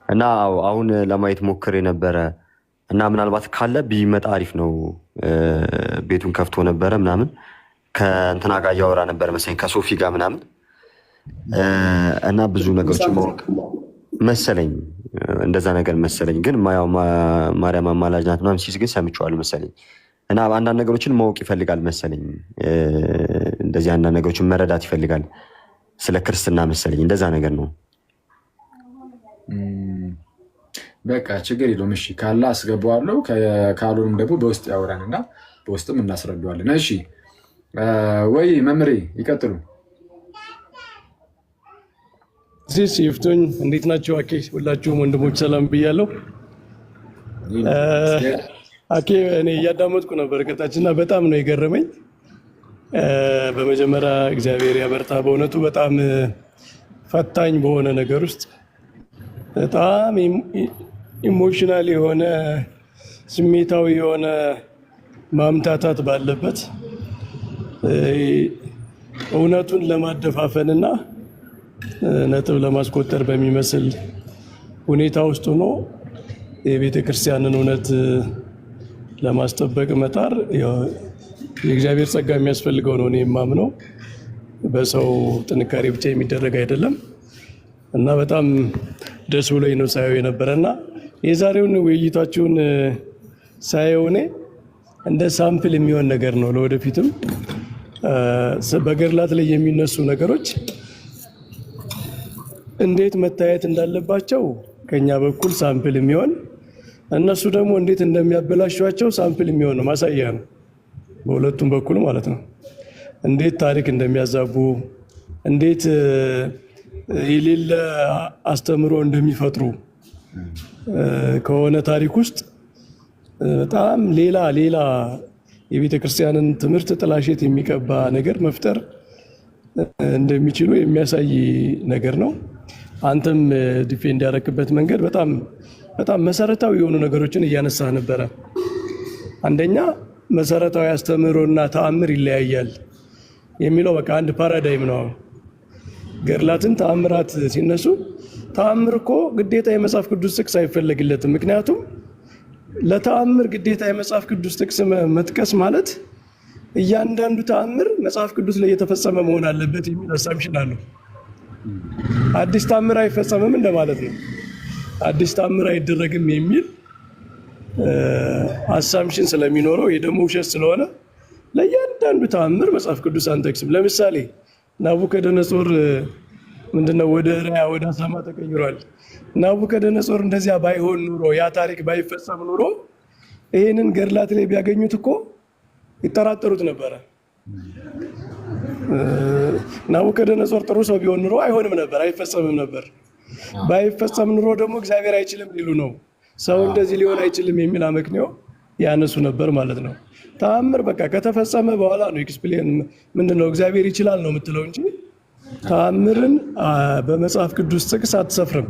እና አሁን ለማየት ሞክሬ ነበረ እና ምናልባት ካለ ቢመጣ አሪፍ ነው። ቤቱን ከፍቶ ነበረ ምናምን ከእንትና ጋር እያወራ ነበረ መሰለኝ ከሶፊ ጋር ምናምን እና ብዙ ነገሮችን ማወቅ መሰለኝ እንደዛ ነገር መሰለኝ። ግን ማርያም አማላጅ ናት ምናምን ሲስ ግን ሰምቼዋለሁ መሰለኝ እና አንዳንድ ነገሮችን ማወቅ ይፈልጋል መሰለኝ። እንደዚህ አንዳንድ ነገሮችን መረዳት ይፈልጋል ስለ ክርስትና መሰለኝ። እንደዛ ነገር ነው። በቃ ችግር የለውም። እሺ ካለ አስገባዋለሁ፣ ካልሆነም ደግሞ በውስጥ ያወራንና በውስጥም እናስረዳዋለን። እሺ ወይ መምሬ ይቀጥሉ። ዚስ ይፍቱኝ እንዴት ናቸው? አኬ ሁላችሁም ወንድሞች ሰላም ብያለሁ። አኬ እኔ እያዳመጥኩ ነበር ከታችና በጣም ነው የገረመኝ። በመጀመሪያ እግዚአብሔር ያበርታ። በእውነቱ በጣም ፈታኝ በሆነ ነገር ውስጥ በጣም ኢሞሽናል የሆነ ስሜታዊ የሆነ ማምታታት ባለበት እውነቱን ለማደፋፈንና ነጥብ ለማስቆጠር በሚመስል ሁኔታ ውስጥ ሆኖ የቤተ ክርስቲያንን እውነት ለማስጠበቅ መጣር የእግዚአብሔር ጸጋ የሚያስፈልገው ነው። እኔ የማምነው በሰው ጥንካሬ ብቻ የሚደረግ አይደለም እና በጣም ደስ ብሎኝ ነው ሳየው የነበረና የዛሬውን ውይይታችሁን ሳየው እኔ እንደ ሳምፕል የሚሆን ነገር ነው። ለወደፊትም በገድላት ላይ የሚነሱ ነገሮች እንዴት መታየት እንዳለባቸው ከኛ በኩል ሳምፕል የሚሆን እነሱ ደግሞ እንዴት እንደሚያበላሿቸው ሳምፕል የሚሆን ነው፣ ማሳያ ነው። በሁለቱም በኩል ማለት ነው። እንዴት ታሪክ እንደሚያዛቡ፣ እንዴት የሌለ አስተምሮ እንደሚፈጥሩ ከሆነ ታሪክ ውስጥ በጣም ሌላ የቤተ ክርስቲያንን ትምህርት ጥላሸት የሚቀባ ነገር መፍጠር እንደሚችሉ የሚያሳይ ነገር ነው። አንተም ዲፌንድ ያደረክበት መንገድ በጣም መሰረታዊ የሆኑ ነገሮችን እያነሳህ ነበረ። አንደኛ መሰረታዊ አስተምህሮና ተአምር ይለያያል የሚለው በቃ አንድ ፓራዳይም ነው። ገድላትን ተአምራት ሲነሱ ተአምር እኮ ግዴታ የመጽሐፍ ቅዱስ ጥቅስ አይፈለግለትም። ምክንያቱም ለተአምር ግዴታ የመጽሐፍ ቅዱስ ጥቅስ መጥቀስ ማለት እያንዳንዱ ተአምር መጽሐፍ ቅዱስ ላይ የተፈጸመ መሆን አለበት የሚል አሳምሽን አለው። አዲስ ተአምር አይፈጸምም እንደማለት ነው። አዲስ ተአምር አይደረግም የሚል አሳምሽን ስለሚኖረው ይህ ደግሞ ውሸት ስለሆነ ለእያንዳንዱ ተአምር መጽሐፍ ቅዱስ አንጠቅስም። ለምሳሌ ናቡከደነጾር ምንድነው ወደ ራያ ወደ አሳማ ተቀይሯል። ናቡከደነጾር እንደዚያ ባይሆን ኑሮ ያ ታሪክ ባይፈጸም ኑሮ ይህንን ገድላት ላይ ቢያገኙት እኮ ይጠራጠሩት ነበረ። ናቡከደነጾር ጥሩ ሰው ቢሆን ኑሮ አይሆንም ነበር፣ አይፈጸምም ነበር። ባይፈጸም ኑሮ ደግሞ እግዚአብሔር አይችልም ሊሉ ነው። ሰው እንደዚህ ሊሆን አይችልም የሚል አመክንዮ ያነሱ ነበር ማለት ነው። ተአምር በቃ ከተፈጸመ በኋላ ነው ኤክስፕሌን ምንድነው እግዚአብሔር ይችላል ነው የምትለው እንጂ ተአምርን በመጽሐፍ ቅዱስ ጥቅስ አትሰፍርም።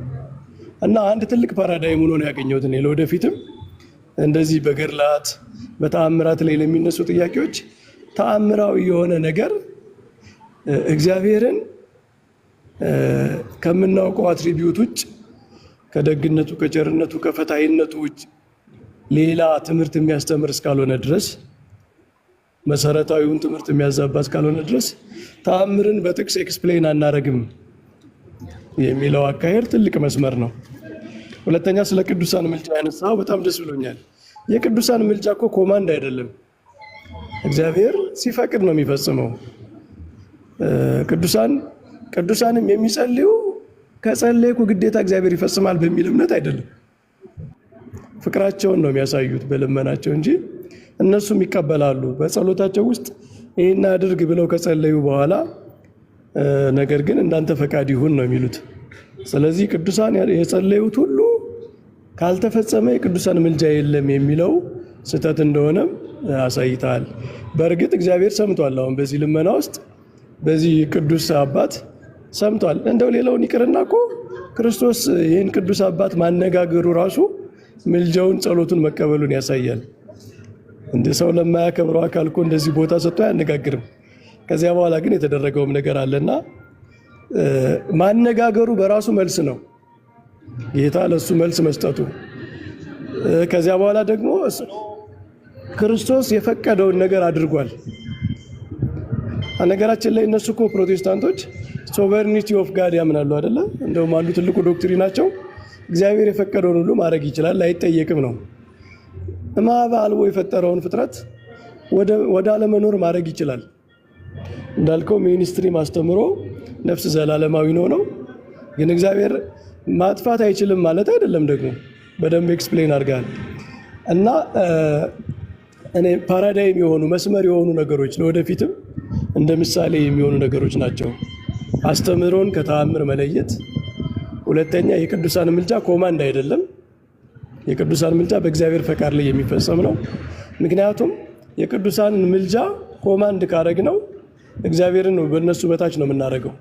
እና አንድ ትልቅ ፓራዳይም ሆኖ ነው ያገኘሁት እኔ ለወደፊትም እንደዚህ በገድላት በተአምራት ላይ ለሚነሱ ጥያቄዎች ተአምራዊ የሆነ ነገር እግዚአብሔርን ከምናውቀው አትሪቢዩት ውጭ ከደግነቱ፣ ከቸርነቱ፣ ከፈታይነቱ ውጭ ሌላ ትምህርት የሚያስተምር እስካልሆነ ድረስ መሰረታዊውን ትምህርት የሚያዛባ እስካልሆነ ድረስ ተአምርን በጥቅስ ኤክስፕሌን አናረግም የሚለው አካሄድ ትልቅ መስመር ነው። ሁለተኛ ስለ ቅዱሳን ምልጃ ያነሳው በጣም ደስ ብሎኛል። የቅዱሳን ምልጃ እኮ ኮማንድ አይደለም፣ እግዚአብሔር ሲፈቅድ ነው የሚፈጽመው። ቅዱሳንም የሚጸልዩ ከጸለይኩ ግዴታ እግዚአብሔር ይፈጽማል በሚል እምነት አይደለም። ፍቅራቸውን ነው የሚያሳዩት በልመናቸው እንጂ እነሱም ይቀበላሉ። በጸሎታቸው ውስጥ ይህን አድርግ ብለው ከጸለዩ በኋላ ነገር ግን እንዳንተ ፈቃድ ይሁን ነው የሚሉት። ስለዚህ ቅዱሳን የጸለዩት ሁሉ ካልተፈጸመ የቅዱሳን ምልጃ የለም የሚለው ስህተት እንደሆነም አሳይተሃል። በእርግጥ እግዚአብሔር ሰምቷል። አሁን በዚህ ልመና ውስጥ በዚህ ቅዱስ አባት ሰምቷል። እንደው ሌላውን ይቅርና እኮ ክርስቶስ ይህን ቅዱስ አባት ማነጋገሩ ራሱ ምልጃውን ጸሎቱን መቀበሉን ያሳያል። እንደ ሰው ለማያከብረው አካል እኮ እንደዚህ ቦታ ሰጥቶ አያነጋግርም። ከዚያ በኋላ ግን የተደረገውም ነገር አለና ማነጋገሩ በራሱ መልስ ነው፣ ጌታ ለሱ መልስ መስጠቱ። ከዚያ በኋላ ደግሞ ክርስቶስ የፈቀደውን ነገር አድርጓል። ነገራችን ላይ እነሱ እኮ ፕሮቴስታንቶች ሶቨርኒቲ ኦፍ ጋድ ያምናሉ አይደለ? እንደውም አንዱ ትልቁ ዶክትሪናቸው እግዚአብሔር የፈቀደውን ሁሉ ማድረግ ይችላል፣ አይጠየቅም ነው። እማበ አልቦ የፈጠረውን ፍጥረት ወደ አለመኖር ማድረግ ይችላል። እንዳልከው ሚኒስትሪ ማስተምሮ ነፍስ ዘላለማዊ ነው። ግን እግዚአብሔር ማጥፋት አይችልም ማለት አይደለም። ደግሞ በደንብ ኤክስፕሌን አድርጋል። እና እኔ ፓራዳይም የሆኑ መስመር የሆኑ ነገሮች ለወደፊትም እንደ ምሳሌ የሚሆኑ ነገሮች ናቸው። አስተምህሮን ከተአምር መለየት። ሁለተኛ የቅዱሳን ምልጃ ኮማንድ አይደለም። የቅዱሳን ምልጃ በእግዚአብሔር ፈቃድ ላይ የሚፈጸም ነው። ምክንያቱም የቅዱሳንን ምልጃ ኮማንድ ካረግነው እግዚአብሔርን በእነሱ በታች ነው የምናደርገው።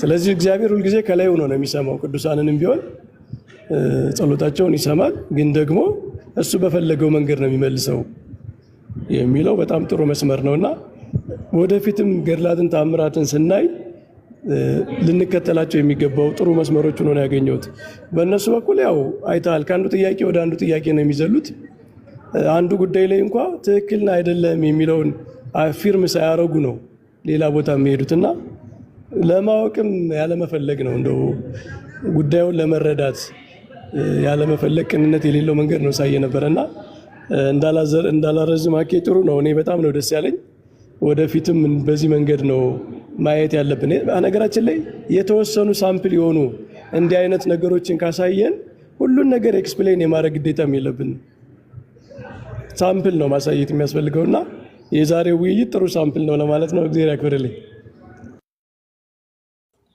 ስለዚህ እግዚአብሔር ሁልጊዜ ከላይ ሆኖ ነው የሚሰማው። ቅዱሳንንም ቢሆን ጸሎታቸውን ይሰማል፣ ግን ደግሞ እሱ በፈለገው መንገድ ነው የሚመልሰው የሚለው በጣም ጥሩ መስመር ነውና ወደፊትም ገድላትን ተአምራትን ስናይ ልንከተላቸው የሚገባው ጥሩ መስመሮች ሆኖ ነው ያገኘሁት። በእነሱ በኩል ያው አይተሃል፣ ከአንዱ ጥያቄ ወደ አንዱ ጥያቄ ነው የሚዘሉት። አንዱ ጉዳይ ላይ እንኳ ትክክል አይደለም የሚለውን አፊርም ሳያረጉ ነው ሌላ ቦታ የሚሄዱትና ለማወቅም ያለመፈለግ ነው። እንደው ጉዳዩን ለመረዳት ያለመፈለግ ቅንነት የሌለው መንገድ ነው ሳየ ነበረና እንዳላረዝም አኬ ጥሩ ነው። እኔ በጣም ነው ደስ ያለኝ። ወደፊትም በዚህ መንገድ ነው ማየት ያለብን። ነገራችን ላይ የተወሰኑ ሳምፕል የሆኑ እንዲህ አይነት ነገሮችን ካሳየን ሁሉን ነገር ኤክስፕሌን የማድረግ ግዴታም የለብን። ሳምፕል ነው ማሳየት የሚያስፈልገውና የዛሬው ውይይት ጥሩ ሳምፕል ነው ለማለት ነው። እግዚአብሔር ያክብርልኝ።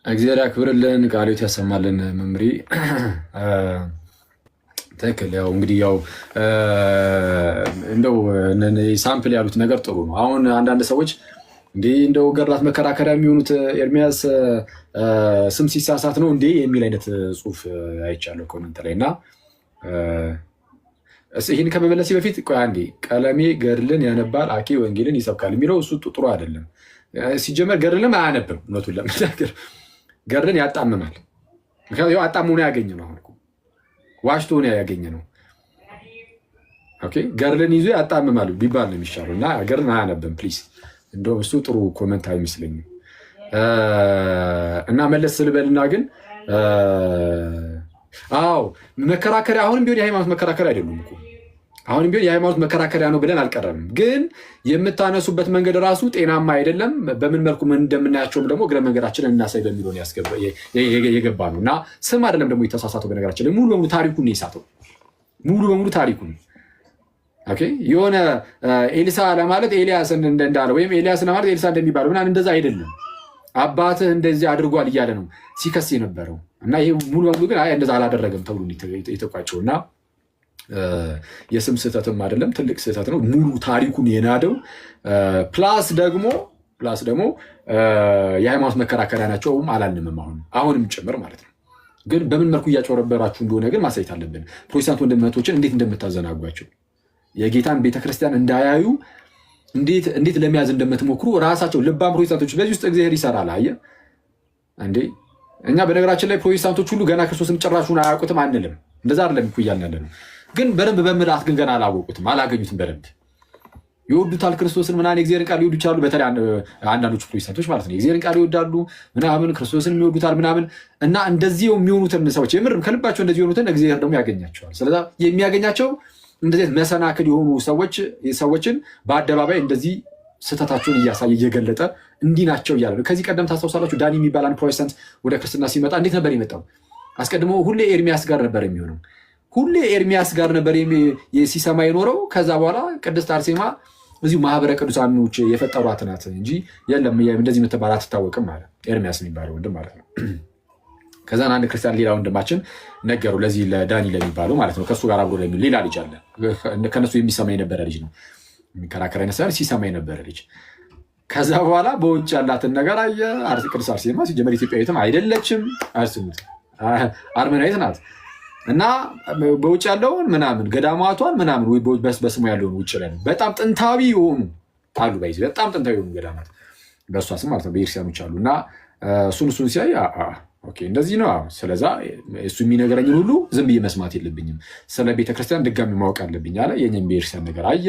እግዚአብሔር ያክብርልን፣ ቃልዎት ያሰማልን። መምሪ ትክክል። ያው እንግዲህ ያው እንደው ሳምፕል ያሉት ነገር ጥሩ ነው። አሁን አንዳንድ ሰዎች እንዴ እንደው ገድላት መከራከሪያ የሚሆኑት ኤርሚያስ ስም ሲሳሳት ነው እንዴ የሚል አይነት ጽሁፍ አይቻለሁ ኮመንት ላይ እና ይህን ከመመለሴ በፊት ቆይ አንዴ ቀለሜ ገድልን ያነባል አኬ ወንጌልን ይሰብካል የሚለው እሱ ጥሩ አይደለም። ሲጀመር ገድልም አያነብም። እውነቱን ለመናገር ገድልን ያጣምማል። ምክንያቱም አጣሙ ነው ያገኘ ነው። አሁን ዋሽቶ ነው ያገኘ ነው። ኦኬ ገድልን ይዞ ያጣምማል ቢባል ነው የሚሻለው እና ገድልን አያነብም ፕሊዝ። እንደውም እሱ ጥሩ ኮመንት አይመስለኝም። እና መለስ ስልበልና ግን አዎ መከራከሪያ አሁንም ቢሆን የሃይማኖት መከራከሪያ አይደሉም እኮ አሁንም ቢሆን የሃይማኖት መከራከሪያ ነው ብለን አልቀረንም። ግን የምታነሱበት መንገድ ራሱ ጤናማ አይደለም። በምን መልኩ እንደምናያቸውም ደግሞ እግረ መንገዳችንን እናሳይ በሚለው የገባ ነው እና ስም አይደለም ደግሞ የተሳሳተው። በነገራችን ላይ ሙሉ በሙሉ ታሪኩን ነው የሳተው። ሙሉ በሙሉ ታሪኩን የሆነ ኤልሳ ለማለት ኤልያስ እንዳለ ወይም ኤልያስ ለማለት ኤልሳ እንደሚባለው ምናምን እንደዛ አይደለም። አባትህ እንደዚህ አድርጓል እያለ ነው ሲከስ የነበረው እና ይሄ ሙሉ በሙሉ ግን አይ እንደዛ አላደረገም ተብሎ የተቋጨው እና የስም ስህተትም አይደለም፣ ትልቅ ስህተት ነው። ሙሉ ታሪኩን የናደው ፕላስ ደግሞ የሃይማኖት መከራከሪያ ናቸው አላልንም አሁንም ጭምር ማለት ነው። ግን በምን መልኩ እያጨረበራችሁ እንደሆነ ግን ማሳየት አለብን። ፕሮቴስታንት ወንድመቶችን እንዴት እንደምታዘናጓቸው የጌታን ቤተክርስቲያን እንዳያዩ እንዴት ለመያዝ እንደምትሞክሩ ራሳቸው ልባም ፕሮቴስታንቶች በዚህ ውስጥ እግዚአብሔር ይሰራል። አየህ እንዴ እኛ በነገራችን ላይ ፕሮቴስታንቶች ሁሉ ገና ክርስቶስን ጭራሹን አያውቁትም አንልም። እንደዛ አይደለም እኮ እያልን ያለ ነው። ግን በደንብ በምልአት ግን ገና አላወቁትም፣ አላገኙትም። በደንብ ይወዱታል ክርስቶስን ምናምን የእግዚአብሔርን ቃል ይወዱ ይችላሉ። በተለይ አንዳንዶቹ ፕሮቴስታንቶች ማለት ነው የእግዚአብሔርን ቃል ይወዳሉ ምናምን ክርስቶስን የሚወዱታል ምናምን እና እንደዚህ የሚሆኑትን ሰዎች የምርም ከልባቸው እንደዚህ የሆኑትን እግዚአብሔር ደግሞ ያገኛቸዋል። ስለዛ የሚያገኛቸው እንደዚህ መሰናክል የሆኑ ሰዎችን በአደባባይ እንደዚህ ስህተታቸውን እያሳየ እየገለጠ እንዲህ ናቸው እያለ ነው። ከዚህ ቀደም ታስታውሳላችሁ ዳኒ የሚባል አንድ ፕሮቴስታንት ወደ ክርስትና ሲመጣ እንዴት ነበር የመጣው? አስቀድሞ ሁሌ ኤርሚያስ ጋር ነበር የሚሆነው። ሁሌ ኤርሚያስ ጋር ነበር ሲሰማ የኖረው። ከዛ በኋላ ቅድስት አርሴማ እዚሁ ማህበረ ቅዱሳኖች የፈጠሯት ናት እንጂ የለም እንደዚህ የምትባል አትታወቅም ማለት ኤርሚያስ የሚባለው ወንድም ማለት ነው። ከዛን አንድ ክርስቲያን ሌላ ወንድማችን ነገሩ ለዚህ ለዳኒ ለሚባለው ማለት ነው ከእሱ ጋር አብሮ ሌላ ልጅ አለ። ከነሱ የሚሰማ የነበረ ልጅ ነው የሚከራከር አይነት ሳይሆን ሲሰማ የነበረ ልጅ። ከዛ በኋላ በውጭ ያላትን ነገር አየ። ቅድስት አርሴማ ሲጀመር ኢትዮጵያዊትም አይደለችም፣ አርመናዊት ናት እና በውጭ ያለውን ምናምን ገዳማቷን ምናምን በስሙ ያለውን ውጭ ላይ በጣም ጥንታዊ የሆኑ አሉ ባይዚ በጣም ጥንታዊ የሆኑ ገዳማት በእሷ ስም ማለት ነው በኤርሲያኖች አሉ እና እሱን ሲያይ ኦኬ እንደዚህ ነው። ስለዛ እሱ የሚነገረኝን ሁሉ ዝም ብዬ መስማት የለብኝም፣ ስለ ቤተክርስቲያን ድጋሚ ማወቅ አለብኝ አለ። የኛም ቤተክርስቲያን ነገር አየ፣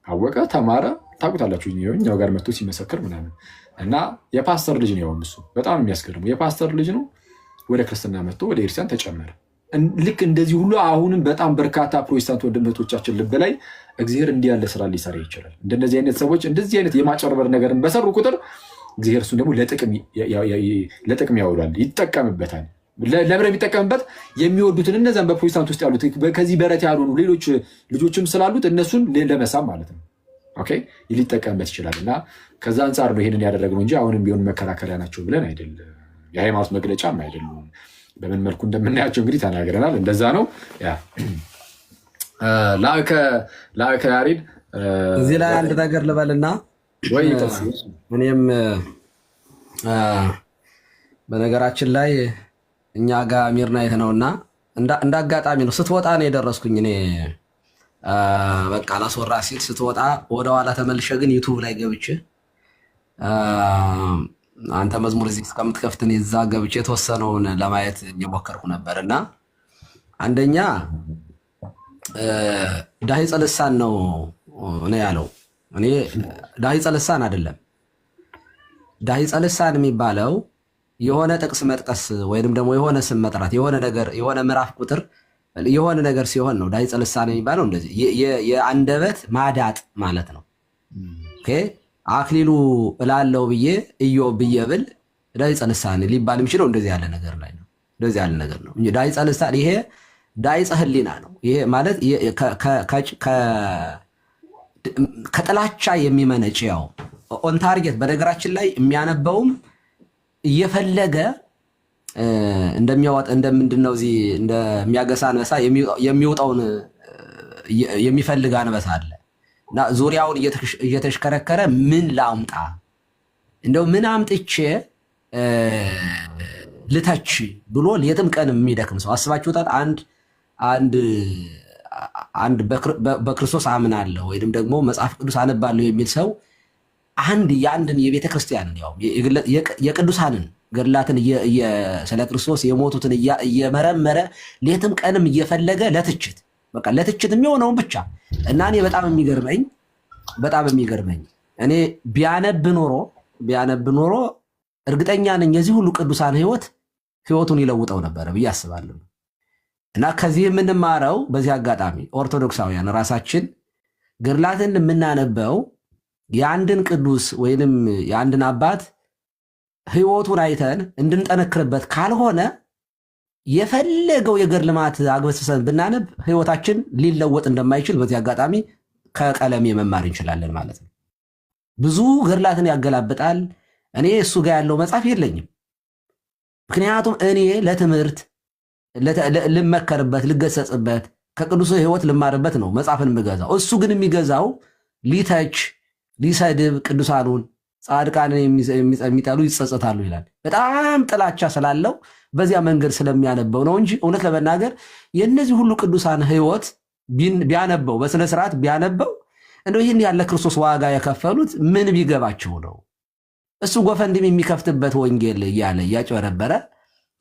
አወቀ፣ ተማረ። ታውቁታላችሁ እኛው ጋር መጥቶ ሲመሰክር ምናምን እና የፓስተር ልጅ ነው። እሱ በጣም የሚያስገርሙ የፓስተር ልጅ ነው። ወደ ክርስትና መጥቶ ወደ ቤተክርስቲያን ተጨመረ። ልክ እንደዚህ ሁሉ አሁንም በጣም በርካታ ፕሮቴስታንት ወንድሞቻችን ልብ ላይ እግዚአብሔር እንዲህ ያለ ስራ ሊሰራ ይችላል። እንደነዚህ አይነት ሰዎች እንደዚህ አይነት የማጨርበር ነገርን በሰሩ ቁጥር እግዚአብሔር እሱን ደግሞ ለጥቅም ያውላል፣ ይጠቀምበታል። ለምን የሚጠቀምበት? የሚወዱትን እነዛን በፕሮቴስታንት ውስጥ ያሉት ከዚህ በረት ያልሆኑ ሌሎች ልጆችም ስላሉት እነሱን ለመሳብ ማለት ነው። ኦኬ ሊጠቀምበት ይችላል። እና ከዛ አንጻር ነው ይሄንን ያደረግነው እንጂ አሁንም ቢሆን መከራከሪያ ናቸው ብለን አይደለም፣ የሃይማኖት መግለጫም አይደሉም። በምን መልኩ እንደምናያቸው እንግዲህ ተናግረናል። እንደዛ ነው። ላእከ ያሬድ እዚህ ላይ አንድ ነገር ልበልና እኔም በነገራችን ላይ እኛ ጋር ሚድናይት ነውና እንደ አጋጣሚ ነው ስትወጣ ነው የደረስኩኝ። እኔ በቃ ላስወራ ሲል ስትወጣ ወደኋላ ተመልሼ ግን ዩቱብ ላይ ገብቼ አንተ መዝሙር እዚህ እስከምትከፍት እኔ እዛ ገብቼ የተወሰነውን ለማየት እየሞከርኩ ነበር እና አንደኛ ዳሂፀ ልሳን ነው ያለው። እኔ ዳሂፀ ልሳን አይደለም። ዳሂፀ ልሳን የሚባለው የሆነ ጥቅስ መጥቀስ ወይንም ደግሞ የሆነ ስም መጥራት የሆነ ነገር የሆነ ምዕራፍ ቁጥር የሆነ ነገር ሲሆን ነው ዳሂፀ ልሳን የሚባለው። እንደዚህ የአንደበት ማዳጥ ማለት ነው። ኦኬ አክሊሉ እላለው ብዬ ኢዮብ ብዬ ብል ዳሂፀ ልሳን ሊባል የሚችለው እንደዚህ ያለ ነገር ላይ ነው። እንደዚህ ያለ ነገር ነው። ዳሂፀ ልሳን ይሄ ዳሂፀ ህሊና ነው። ይሄ ማለት ከጥላቻ የሚመነጭ ያው ኦን ታርጌት በነገራችን ላይ የሚያነበውም እየፈለገ እንደምንድነው እዚህ እንደሚያገሳ አንበሳ የሚወጣውን የሚፈልግ አንበሳ አለ እና ዙሪያውን እየተሽከረከረ ምን ላምጣ እንደው ምን አምጥቼ ልተች ብሎ ሌትም ቀን የሚደክም ሰው አስባችሁታል? አንድ በክርስቶስ አምናለሁ ወይም ደግሞ መጽሐፍ ቅዱስ አነባለሁ የሚል ሰው የአንድን የቤተ ክርስቲያንን ያው የቅዱሳንን ገድላትን ስለ ክርስቶስ የሞቱትን እየመረመረ ሌትም ቀንም እየፈለገ ለትችት በቃ ለትችት የሚሆነውን ብቻ እና እኔ በጣም የሚገርመኝ እኔ ቢያነብ ኖሮ እርግጠኛ ነኝ የዚህ ሁሉ ቅዱሳን ህይወቱን ይለውጠው ነበረ ብዬ አስባለሁ። እና ከዚህ የምንማረው በዚህ አጋጣሚ ኦርቶዶክሳውያን ራሳችን ገድላትን የምናነበው የአንድን ቅዱስ ወይንም የአንድን አባት ህይወቱን አይተን እንድንጠነክርበት ካልሆነ የፈለገው የገድል ልማት አግበስብሰን ብናነብ ህይወታችን ሊለወጥ እንደማይችል በዚህ አጋጣሚ ከቀለም መማር እንችላለን ማለት ነው። ብዙ ገድላትን ያገላብጣል። እኔ እሱ ጋር ያለው መጽሐፍ የለኝም። ምክንያቱም እኔ ለትምህርት ልመከርበት፣ ልገሰጽበት፣ ከቅዱስ ህይወት ልማርበት ነው መጽሐፍን የምገዛው። እሱ ግን የሚገዛው ሊተች፣ ሊሰድብ ቅዱሳኑን ጻድቃንን የሚጠሉ ይጸጸታሉ ይላል። በጣም ጥላቻ ስላለው በዚያ መንገድ ስለሚያነበው ነው እንጂ እውነት ለመናገር የእነዚህ ሁሉ ቅዱሳን ህይወት ቢያነበው በስነ ስርዓት ቢያነበው እንደው ይህን ያለ ክርስቶስ ዋጋ የከፈሉት ምን ቢገባቸው ነው? እሱ ጎፈንድም የሚከፍትበት ወንጌል እያለ እያጭበረበረ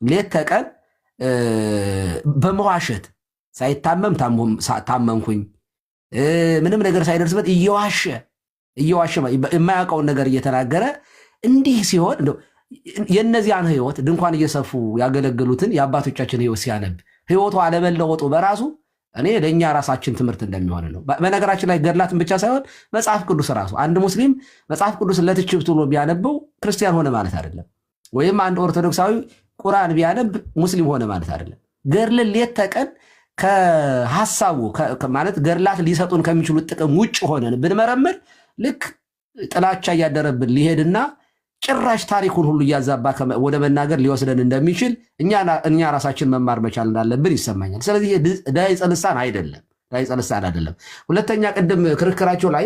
ሌት ተቀን በመዋሸት ሳይታመም ታመምኩኝ ምንም ነገር ሳይደርስበት እየዋሸ የማያውቀውን ነገር እየተናገረ እንዲህ ሲሆን የእነዚያን ህይወት ድንኳን እየሰፉ ያገለግሉትን የአባቶቻችን ህይወት ሲያነብ ህይወቱ አለመለወጡ በራሱ እኔ ለእኛ ራሳችን ትምህርት እንደሚሆን ነው። በነገራችን ላይ ገድላትን ብቻ ሳይሆን መጽሐፍ ቅዱስ ራሱ አንድ ሙስሊም መጽሐፍ ቅዱስ ለትችት ብሎ ቢያነበው ክርስቲያን ሆነ ማለት አይደለም። ወይም አንድ ኦርቶዶክሳዊ ቁርአን ቢያነብ ሙስሊም ሆነ ማለት አይደለም። ገድልን ሌት ተቀን ከሐሳቡ ማለት ገድላት ሊሰጡን ከሚችሉት ጥቅም ውጭ ሆነን ብንመረምር ልክ ጥላቻ እያደረብን ሊሄድና ጭራሽ ታሪኩን ሁሉ እያዛባ ወደ መናገር ሊወስደን እንደሚችል እኛ ራሳችን መማር መቻል እንዳለብን ይሰማኛል። ስለዚህ ዳይጸ ልሳን አይደለም። ሁለተኛ ቅድም ክርክራቸው ላይ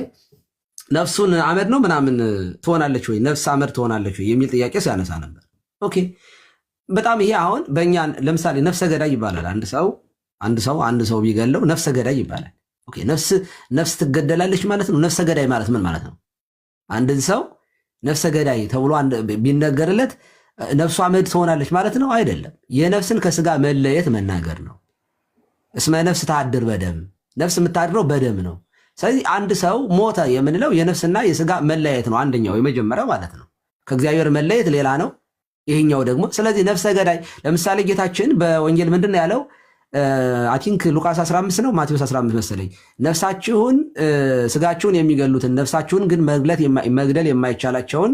ነፍሱን አመድ ነው ምናምን ትሆናለች ወይ ነፍስ አመድ ትሆናለች ወይ የሚል ጥያቄ ሲያነሳ ነበር። ኦኬ በጣም ይሄ አሁን በእኛ ለምሳሌ ነፍሰ ገዳይ ይባላል። አንድ ሰው ቢገለው ነፍሰ ገዳይ ይባላል። ኦኬ ነፍስ ትገደላለች ማለት ነው። ነፍሰ ገዳይ ማለት ምን ማለት ነው? አንድን ሰው ነፍሰ ገዳይ ተብሎ ቢነገርለት ነፍሷ አመድ ትሆናለች ማለት ነው? አይደለም። የነፍስን ከስጋ መለየት መናገር ነው። እስመ ነፍስ ታድር በደም፣ ነፍስ የምታድረው በደም ነው። ስለዚህ አንድ ሰው ሞተ የምንለው የነፍስና የስጋ መለየት ነው። አንደኛው የመጀመሪያው ማለት ነው። ከእግዚአብሔር መለየት ሌላ ነው፣ ይሄኛው ደግሞ። ስለዚህ ነፍሰ ገዳይ ለምሳሌ ጌታችን በወንጌል ምንድን ነው ያለው? አቲንክ ሉቃስ 15 ነው ማቴዎስ 15 መሰለኝ። ነፍሳችሁን ስጋችሁን የሚገሉትን ነፍሳችሁን ግን መግደል የማይቻላቸውን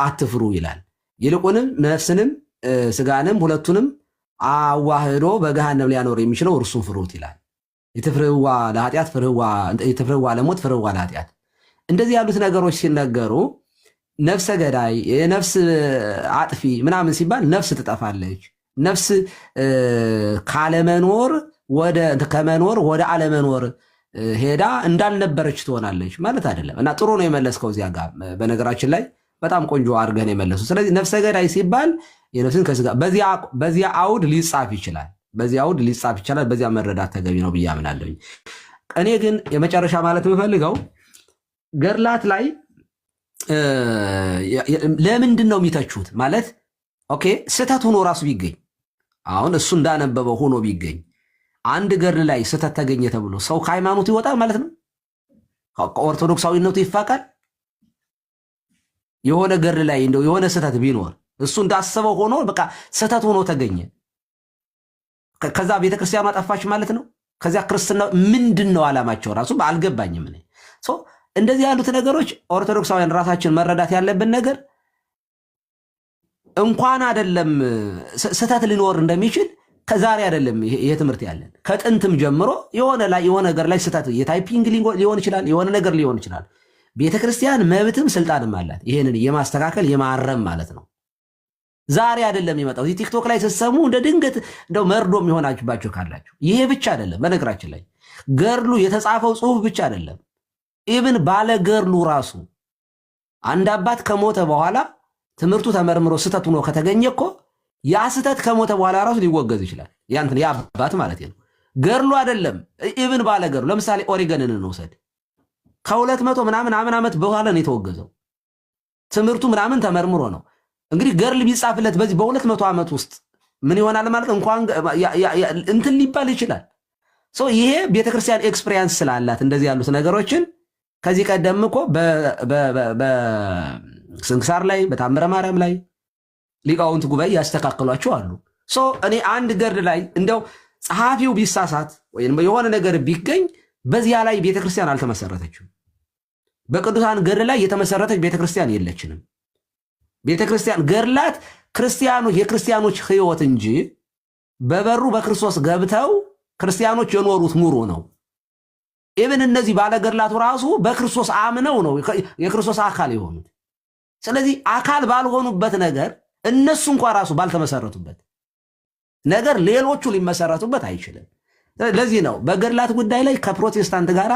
አትፍሩ ይላል። ይልቁንም ነፍስንም ስጋንም ሁለቱንም አዋህዶ በገሃነም ሊያኖር የሚችለው እርሱን ፍሩት ይላል። የትፍርህዋ ለኃጢአት የትፍርህዋ ለሞት ፍርህዋ ለኃጢአት። እንደዚህ ያሉት ነገሮች ሲነገሩ ነፍሰ ገዳይ ነፍስ አጥፊ ምናምን ሲባል ነፍስ ትጠፋለች። ነፍስ ከመኖር ወደ አለመኖር ሄዳ እንዳልነበረች ትሆናለች ማለት አይደለም። እና ጥሩ ነው የመለስከው እዚያ ጋር በነገራችን ላይ በጣም ቆንጆ አድርገን የመለሱ። ስለዚህ ነፍሰ ገዳይ ሲባል የነፍስን ከስጋ በዚያ አውድ ሊጻፍ ይችላል። በዚያ መረዳት ተገቢ ነው ብዬ አምናለሁኝ። እኔ ግን የመጨረሻ ማለት የምፈልገው ገድላት ላይ ለምንድን ነው የሚተቹት ማለት ኦኬ ስህተት ሆኖ ራሱ ቢገኝ አሁን እሱ እንዳነበበው ሆኖ ቢገኝ አንድ ገድል ላይ ስህተት ተገኘ ተብሎ ሰው ከሃይማኖቱ ይወጣል ማለት ነው? ከኦርቶዶክሳዊነቱ ይፋቃል? የሆነ ገድል ላይ እንደው የሆነ ስህተት ቢኖር እሱ እንዳሰበው ሆኖ በቃ ስህተት ሆኖ ተገኘ፣ ከዛ ቤተክርስቲያኗ ጠፋች ማለት ነው? ከዚያ ክርስትና ምንድን ነው ዓላማቸው ራሱ አልገባኝም። እንደዚህ ያሉት ነገሮች ኦርቶዶክሳውያን ራሳችን መረዳት ያለብን ነገር እንኳን አይደለም ስህተት ሊኖር እንደሚችል ከዛሬ አይደለም ይሄ ትምህርት ያለን ከጥንትም ጀምሮ የሆነ ነገር ላይ ስህተት የታይፒንግ ሊሆን ይችላል፣ የሆነ ነገር ሊሆን ይችላል። ቤተክርስቲያን መብትም ስልጣንም አላት ይሄንን የማስተካከል የማረም ማለት ነው። ዛሬ አይደለም የመጣው። እዚህ ቲክቶክ ላይ ስትሰሙ እንደ ድንገት እንደው መርዶ የሚሆናችባችሁ ካላችሁ ይሄ ብቻ አይደለም። በነገራችን ላይ ገድሉ የተጻፈው ጽሁፍ ብቻ አይደለም። ኢብን ባለ ገድሉ ራሱ አንድ አባት ከሞተ በኋላ ትምህርቱ ተመርምሮ ስህተት ሆኖ ከተገኘ እኮ ያ ስህተት ከሞተ በኋላ ራሱ ሊወገዝ ይችላል። ያ አባት ማለት ነው። ገድሉ አይደለም ኢብን ባለ ገድሉ ለምሳሌ ኦሪገንን እንውሰድ። ከ200 ምናምን ዓመት በኋላ ነው የተወገዘው። ትምህርቱ ምናምን ተመርምሮ ነው። እንግዲህ ገድል ቢጻፍለት በዚህ በ200 ዓመት ውስጥ ምን ይሆናል ማለት እንኳን እንትን ሊባል ይችላል። ይሄ ቤተክርስቲያን ኤክስፒሪየንስ ስላላት እንደዚህ ያሉት ነገሮችን ከዚህ ቀደም እኮ በስንክሳር ላይ በታምረ ማርያም ላይ ሊቃውንት ጉባኤ ያስተካክሏቸው አሉ። እኔ አንድ ገድል ላይ እንደው ጸሐፊው ቢሳሳት ወይም የሆነ ነገር ቢገኝ በዚያ ላይ ቤተክርስቲያን አልተመሰረተችም። በቅዱሳን ገድል ላይ የተመሰረተች ቤተክርስቲያን የለችንም። ቤተክርስቲያን ገድላት ክርስቲያኖች የክርስቲያኖች ሕይወት እንጂ በበሩ በክርስቶስ ገብተው ክርስቲያኖች የኖሩት ኑሮ ነው። ኢብን እነዚህ ባለገድላቱ ራሱ በክርስቶስ አምነው ነው የክርስቶስ አካል የሆኑት። ስለዚህ አካል ባልሆኑበት ነገር እነሱ እንኳን ራሱ ባልተመሰረቱበት ነገር ሌሎቹ ሊመሰረቱበት አይችልም። ለዚህ ነው በገድላት ጉዳይ ላይ ከፕሮቴስታንት ጋር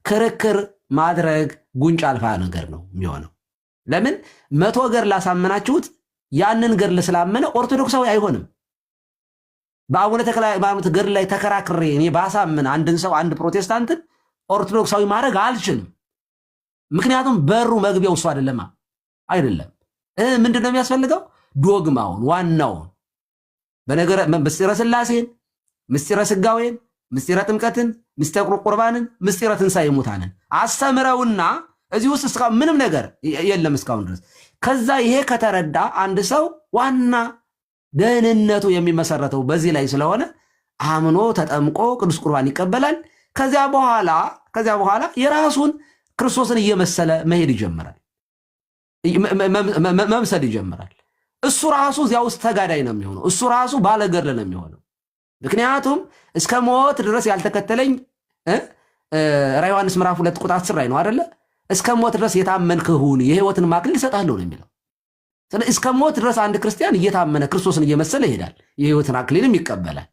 ክርክር ማድረግ ጉንጭ አልፋ ነገር ነው የሚሆነው። ለምን 100 ገድል አሳመናችሁት ያንን ገድል ስላመነ ኦርቶዶክሳዊ አይሆንም። በአቡነ ተክለ ሃይማኖት ገድል ላይ ተከራክሬ እኔ ባሳምን አንድን ሰው አንድ ፕሮቴስታንትን ኦርቶዶክሳዊ ማድረግ አልችልም። ምክንያቱም በሩ መግቢያው እሱ አይደለም። ምንድነው የሚያስፈልገው? ዶግማውን ዋናውን በነገረ ምስጢረ ሥላሴን፣ ምስጢረ ሥጋዌን፣ ምስጢረ ጥምቀትን፣ ምስጢረ ቁርባንን፣ ምስጢረ ትንሣኤ ሙታንን አስተምረውና እዚህ ውስጥ እስካሁን ምንም ነገር የለም እስካሁን ድረስ። ከዛ ይሄ ከተረዳ አንድ ሰው ዋና ደህንነቱ የሚመሰረተው በዚህ ላይ ስለሆነ አምኖ ተጠምቆ ቅዱስ ቁርባን ይቀበላል። ከዚያ በኋላ የራሱን ክርስቶስን እየመሰለ መሄድ ይጀምራል፣ መምሰል ይጀምራል። እሱ ራሱ እዚያ ውስጥ ተጋዳይ ነው የሚሆነው። እሱ ራሱ ባለገድል ነው የሚሆነው። ምክንያቱም እስከ ሞት ድረስ ያልተከተለኝ ራዕየ ዮሐንስ ምዕራፍ 2 ቁጥር 10 ላይ ነው አይደለ? እስከ ሞት ድረስ የታመንክ ሁን የሕይወትን አክሊል እሰጥሃለሁ ነው የሚለው። ስለዚህ እስከ ሞት ድረስ አንድ ክርስቲያን እየታመነ ክርስቶስን እየመሰለ ይሄዳል፣ የሕይወትን አክሊልም ይቀበላል።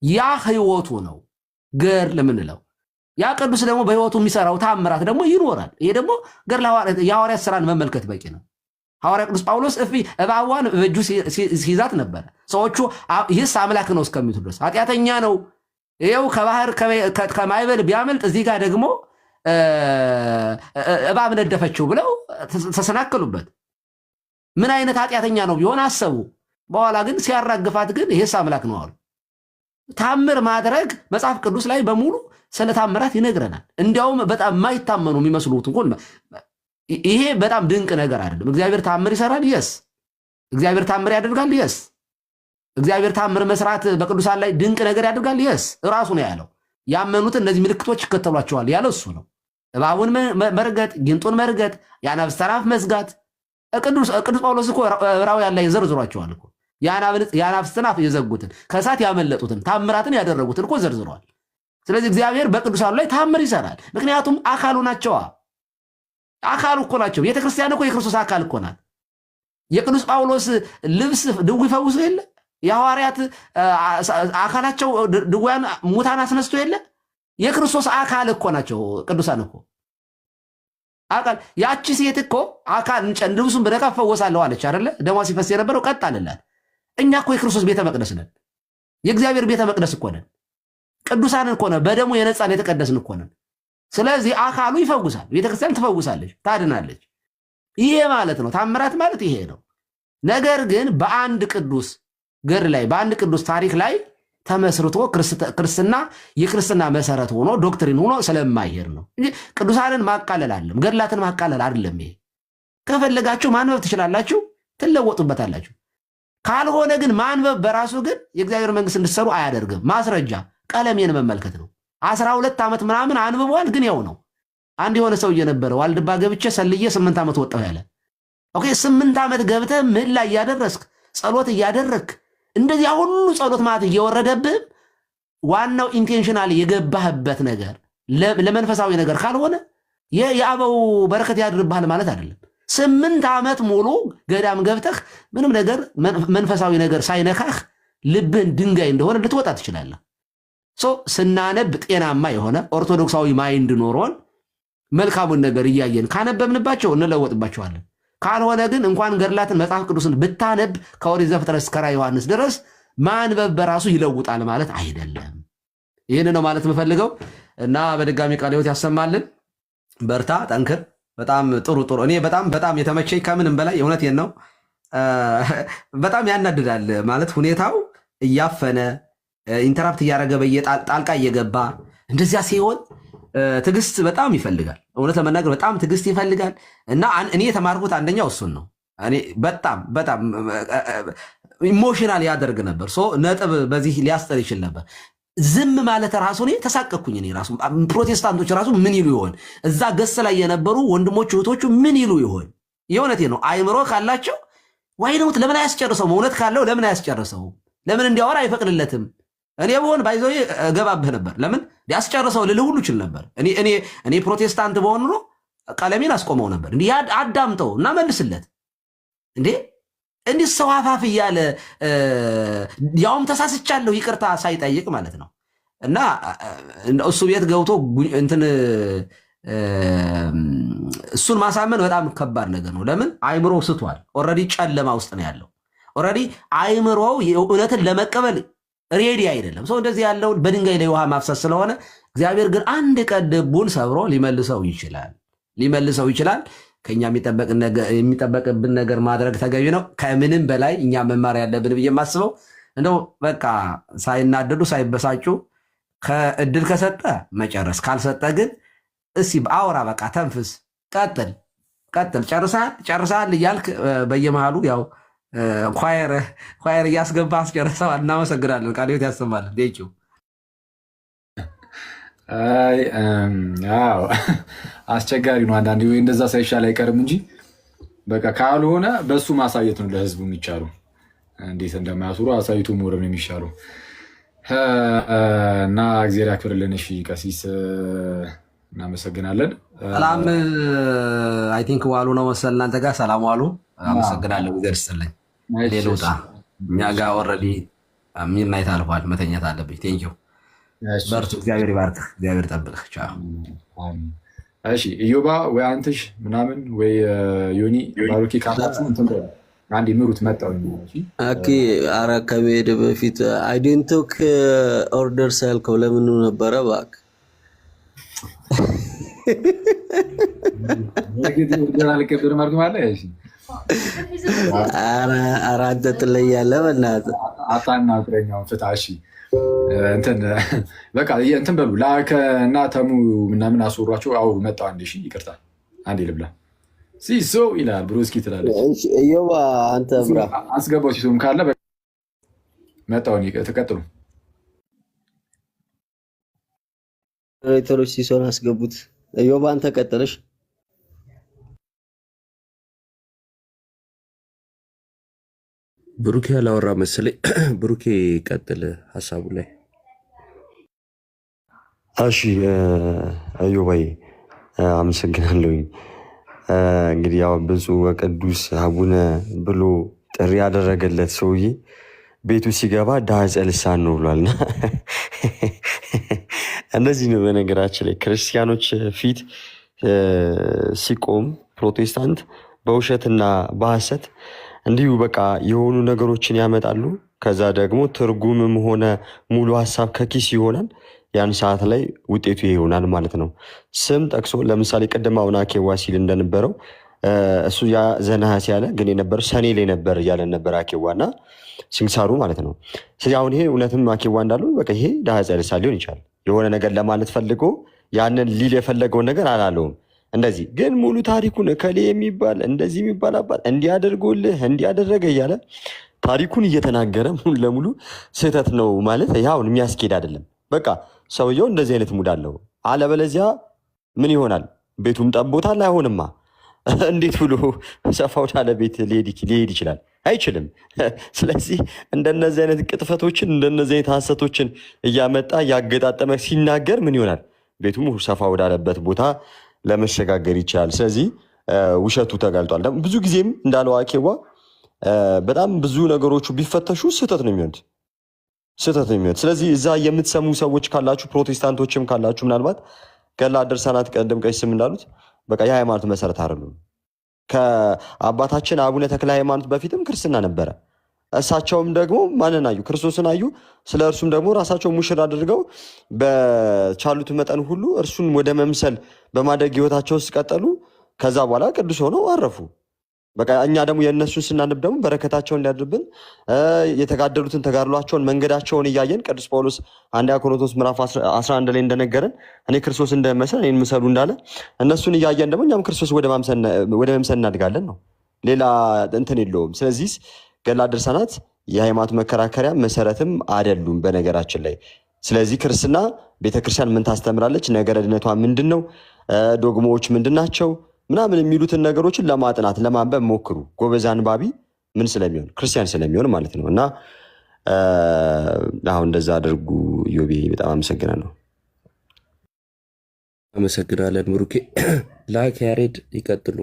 ያ ሕይወቱ ነው ገድል የምንለው። ያ ቅዱስ ደግሞ በሕይወቱ የሚሰራው ታምራት ደግሞ ይኖራል። ይሄ ደግሞ ገድል የሐዋርያት ሥራን መመልከት በቂ ነው። ሐዋርያ ቅዱስ ጳውሎስ እባቧን በእጁ ሲይዛት ነበረ። ሰዎቹ ይህስ አምላክ ነው እስከሚሉ ድረስ ኃጢአተኛ ነው፣ ይኸው ከባህር ከማይበል ቢያመልጥ እዚህ ጋር ደግሞ እባብ ነደፈችው ብለው ተሰናከሉበት። ምን አይነት ኃጢአተኛ ነው ቢሆን አሰቡ። በኋላ ግን ሲያራግፋት ግን ይህስ አምላክ ነው አሉ። ታምር ማድረግ መጽሐፍ ቅዱስ ላይ በሙሉ ስለ ታምራት ይነግረናል። እንዲያውም በጣም የማይታመኑ የሚመስሉት እንኳን ይሄ በጣም ድንቅ ነገር አይደለም። እግዚአብሔር ታምር ይሰራል፣ የስ እግዚአብሔር ታምር ያደርጋል፣ የስ እግዚአብሔር ታምር መስራት በቅዱሳን ላይ ድንቅ ነገር ያደርጋል፣ የስ ራሱ ነው ያለው። ያመኑትን እነዚህ ምልክቶች ይከተሏቸዋል ያለው እሱ ነው። እባቡን መርገጥ፣ ጊንጡን መርገጥ፣ የአናብስትን አፍ መዝጋት። ቅዱስ ጳውሎስ እኮ ዕብራውያን ላይ ዘርዝሯቸዋል እኮ የአናብስትን አፍ የዘጉትን፣ ከእሳት ያመለጡትን፣ ታምራትን ያደረጉትን እኮ ዘርዝሯል። ስለዚህ እግዚአብሔር በቅዱሳኑ ላይ ታምር ይሰራል። ምክንያቱም አካሉ ናቸዋ። አካሉ እኮ ናቸው። ቤተክርስቲያን እኮ የክርስቶስ አካል እኮ ናት። የቅዱስ ጳውሎስ ልብስ ድውይ ፈውሶ የለ? የሐዋርያት አካላቸው ድውያን ሙታን አስነስቶ የለ? የክርስቶስ አካል እኮ ናቸው ቅዱሳን እኮ አካል። ያቺ ሴት እኮ አካል ልብሱን ብነካ ፈወሳለሁ አለች አይደለ? ደሟ ሲፈስ የነበረው ቀጥ አለላት። እኛ እኮ የክርስቶስ ቤተ መቅደስ ነን። የእግዚአብሔር ቤተ መቅደስ እኮ ነን። ቅዱሳን እኮ ነን። በደሙ የነጻን የተቀደስን እኮ ነን። ስለዚህ አካሉ ይፈውሳል። ቤተክርስቲያን ትፈውሳለች፣ ታድናለች። ይሄ ማለት ነው ታምራት ማለት ይሄ ነው። ነገር ግን በአንድ ቅዱስ ገድል ላይ በአንድ ቅዱስ ታሪክ ላይ ተመስርቶ ክርስትና የክርስትና መሰረት ሆኖ ዶክትሪን ሆኖ ስለማይሄድ ነው እንጂ ቅዱሳንን ማቃለል አይደለም፣ ገድላትን ማቃለል አይደለም። ይሄ ከፈለጋችሁ ማንበብ ትችላላችሁ፣ ትለወጡበታላችሁ። ካልሆነ ግን ማንበብ በራሱ ግን የእግዚአብሔር መንግስት እንድትሰሩ አያደርግም። ማስረጃ ቀለሜን መመልከት ነው። 12 ዓመት ምናምን አንብቧል፣ ግን ያው ነው። አንድ የሆነ ሰው እየነበረ ዋልድባ ገብቼ ሰልዬ 8 ዓመት ወጣሁ ያለ። ኦኬ 8 ዓመት ገብተህ ምህላ እያደረስክ ጸሎት እያደረክ እንደዚያ ሁሉ ጸሎት ማለት እየወረደብህ ዋናው ኢንቴንሽናል የገባህበት ነገር ለመንፈሳዊ ነገር ካልሆነ የአበው በረከት ያድርብሃል ማለት አይደለም። 8 ዓመት ሙሉ ገዳም ገብተህ ምንም ነገር መንፈሳዊ ነገር ሳይነካህ ልብህን ድንጋይ እንደሆነ ልትወጣ ትችላለህ። ስናነብ ጤናማ የሆነ ኦርቶዶክሳዊ ማይንድ ኖሮን መልካሙን ነገር እያየን ካነበብንባቸው እንለወጥባቸዋለን። ካልሆነ ግን እንኳን ገድላትን መጽሐፍ ቅዱስን ብታነብ ከኦሪት ዘፍጥረት እስከ ራዕየ ዮሐንስ ድረስ ማንበብ በራሱ ይለውጣል ማለት አይደለም። ይህን ነው ማለት የምፈልገው እና በድጋሚ ቃለ ሕይወት ያሰማልን። በርታ፣ ጠንክር። በጣም ጥሩ። እኔ በጣም የተመቸኝ ከምንም በላይ እውነቴን ነው። በጣም ያናድዳል ማለት ሁኔታው እያፈነ ኢንተራፕት እያደረገ በየጣልቃ እየገባ እንደዚያ ሲሆን ትዕግስት በጣም ይፈልጋል። እውነት ለመናገር በጣም ትዕግስት ይፈልጋል እና እኔ የተማርኩት አንደኛው እሱን ነው። እኔ በጣም ኢሞሽናል ያደርግ ነበር። ነጥብ በዚህ ሊያስጠር ይችል ነበር። ዝም ማለት ራሱ እኔ ተሳቀኩኝ። እኔ ራሱ ፕሮቴስታንቶች ራሱ ምን ይሉ ይሆን? እዛ ገስ ላይ የነበሩ ወንድሞች እህቶቹ ምን ይሉ ይሆን? የእውነቴ ነው። አይምሮ ካላቸው ዋይ ነው ለምን አያስጨርሰውም? እውነት ካለው ለምን አያስጨርሰውም? ለምን እንዲያወራ አይፈቅድለትም? እኔ በሆን ባይዞ እገባብህ ነበር። ለምን ሊያስጨርሰው ልልህ ሁሉ ይችል ነበር። እኔ ፕሮቴስታንት በሆን ኖሮ ቀለሜን አስቆመው ነበር። እንዲህ አዳምጠው እና መልስለት እንዲህ ሰው አፋፍ እያለ ያውም ተሳስቻለሁ ይቅርታ ሳይጠይቅ ማለት ነው። እና እሱ ቤት ገብቶ እንትን እሱን ማሳመን በጣም ከባድ ነገር ነው። ለምን አይምሮ ስቷል። ኦልሬዲ ጨለማ ውስጥ ነው ያለው። ኦልሬዲ አይምሮው እውነትን ለመቀበል ሬዲ አይደለም። ሰው እንደዚህ ያለውን በድንጋይ ላይ ውሃ ማፍሰስ ስለሆነ እግዚአብሔር ግን አንድ ቀን ልቡን ሰብሮ ሊመልሰው ይችላል። ከኛ የሚጠበቅብን ነገር ማድረግ ተገቢ ነው። ከምንም በላይ እኛ መማር ያለብን ብዬ የማስበው እንደው በቃ ሳይናደዱ ሳይበሳጩ ከእድል ከሰጠ መጨረስ፣ ካልሰጠ ግን እስኪ አውራ፣ በቃ ተንፍስ፣ ቀጥል፣ ጨርሰሃል እያልክ በየመሃሉ ያው ኳየር እያስገባ አስጨርሰዋል። እናመሰግናለን። ቃለ ሕይወት ያሰማልን። ዴኪው አስቸጋሪ ነው አንዳንዴ። ወይ እንደዛ ሳይሻል አይቀርም እንጂ በቃ ካልሆነ በሱ ማሳየት ነው ለህዝቡ የሚቻለው። እንዴት እንደማያስሩ አሳይቱ ሞረም የሚሻለው እና እግዚአብሔር ያክብርልን። እሺ ቀሲስ እናመሰግናለን። ሰላም አይ ቲንክ ዋሉ ነው መሰል እናንተ ጋር ሰላም ዋሉ። አመሰግናለሁ። እግዚአብሔር ይስጥልኝ። ሌሎታ እኛ ጋር ኦልሬዲ ሚድናይት አልፏል። መተኛት አለብኝ። ቴንኪው በርቱ። እግዚአብሔር ይባርክህ። እግዚአብሔር ይጠብቅህ። ቻው። እሺ ኢዮባ ወይ አንትሽ ምናምን ወይ ዮኒ ባሮኪ ካላችሁ እንትን አንዴ ምሩት መጣው አኪ አራ ከመሄድ በፊት አይዴንቲክ ኦርደር ሳልከው ለምን ነበረ ባክ እንግዲህ ኦርደር አልከብር ማለት ማለት እሺ አራ አንተ ትለያለህ። በእናትህ አታናግረኛው ፍታ። እሺ እንትን በቃ እንትን በሉ ላከ እና ተሙ ምናምን አስወሯቸው። አውሩ መጣው። አንዴ እሺ ይቅርታ አንዴ ልብላ ሲሶ ይላል ብሩስኪ ትላለች። እሺ እዮባ አንተ ብራ አስገባው። ሲሶም ካለ መጣው። ተቀጥሉ ሬተሮች ሲሶን አስገቡት። እዮባ አንተ ቀጥለሽ። ብሩኬ ያላወራ መሰለኝ። ብሩኬ ቀጥል ሀሳቡ ላይ። እሺ እዮባዬ አመሰግናለሁኝ። እንግዲህ ያው ብፁዕ ወቅዱስ አቡነ ብሎ ጥሪ ያደረገለት ሰውዬ ቤቱ ሲገባ ዳጸ ልሳን ነው ብሏልና እንደዚህ ነው። በነገራችን ላይ ክርስቲያኖች ፊት ሲቆም ፕሮቴስታንት በውሸትና በሐሰት እንዲሁ በቃ የሆኑ ነገሮችን ያመጣሉ። ከዛ ደግሞ ትርጉምም ሆነ ሙሉ ሀሳብ ከኪስ ይሆናል። ያን ሰዓት ላይ ውጤቱ ይሆናል ማለት ነው። ስም ጠቅሶ ለምሳሌ ቅድም አሁን አኬዋ ሲል እንደነበረው እሱ ዘነሐሴ ያለ ግን የነበረው ሰኔ ላይ ነበር እያለን ነበር አኬዋና ስንክሳሩ ማለት ነው። ስለዚህ አሁን ይሄ እውነትም አኬዋ እንዳሉ በቃ ይሄ ዳጸ ልሳን ሊሆን ይችላል። የሆነ ነገር ለማለት ፈልጎ ያንን ሊል የፈለገውን ነገር አላለውም። እንደዚህ ግን ሙሉ ታሪኩን እከሌ የሚባል እንደዚህ የሚባል አባት እንዲያደርጉልህ እንዲያደረገ እያለ ታሪኩን እየተናገረ ሙሉ ለሙሉ ስህተት ነው ማለት ያውን የሚያስኬድ አይደለም። በቃ ሰውየው እንደዚህ አይነት ሙድ አለው። አለበለዚያ ምን ይሆናል? ቤቱም ጠቦታል። አይሆንማ። እንዴት ብሎ ሰፋ ወዳለ ቤት ሊሄድ ይችላል? አይችልም። ስለዚህ እንደነዚህ አይነት ቅጥፈቶችን እንደነዚህ አይነት ሐሰቶችን እያመጣ እያገጣጠመ ሲናገር ምን ይሆናል? ቤቱም ሰፋ ወዳለበት ቦታ ለመሸጋገር ይችላል። ስለዚህ ውሸቱ ተጋልጧል። ብዙ ጊዜም እንዳለው አኬዋ በጣም ብዙ ነገሮቹ ቢፈተሹ ስህተት ነው የሚሆኑት። ስለዚህ እዛ የምትሰሙ ሰዎች ካላችሁ ፕሮቴስታንቶችም ካላችሁ ምናልባት ገድላት ድርሳናት ቀደም ቀሲስም እንዳሉት በቃ የሃይማኖት መሰረት አይደሉም። ከአባታችን አቡነ ተክለ ሃይማኖት በፊትም ክርስትና ነበረ። እሳቸውም ደግሞ ማንን አዩ? ክርስቶስን አዩ። ስለ እርሱም ደግሞ ራሳቸው ሙሽራ አድርገው በቻሉት መጠን ሁሉ እርሱን ወደ መምሰል በማደግ ህይወታቸው ውስጥ ቀጠሉ። ከዛ በኋላ ቅዱስ ሆነው አረፉ። በቃ እኛ ደግሞ የእነሱን ስናንብ ደግሞ በረከታቸውን ሊያድርብን የተጋደሉትን ተጋድሏቸውን መንገዳቸውን እያየን ቅዱስ ጳውሎስ አንደኛ ቆሮንቶስ ምዕራፍ 11 ላይ እንደነገረን እኔ ክርስቶስ እንደመሰል እኔን ምሰሉ እንዳለ እነሱን እያየን ደግሞ እኛም ክርስቶስ ወደ መምሰል እናድጋለን ነው። ሌላ እንትን የለውም። ስለዚህ ገድላት ድርሳናት የሃይማኖት መከራከሪያ መሰረትም አይደሉም በነገራችን ላይ። ስለዚህ ክርስትና ቤተክርስቲያን ምን ታስተምራለች፣ ነገረ ድነቷ ምንድን ነው፣ ዶግማዎች ምንድን ናቸው ምናምን የሚሉትን ነገሮችን ለማጥናት ለማንበብ ሞክሩ። ጎበዝ አንባቢ ምን ስለሚሆን ክርስቲያን ስለሚሆን ማለት ነው። እና አሁን እንደዛ አድርጉ። ዮቤ በጣም አመሰግናለሁ። አመሰግናለን ብሩኬ። ላክ ያሬድ ይቀጥሉ።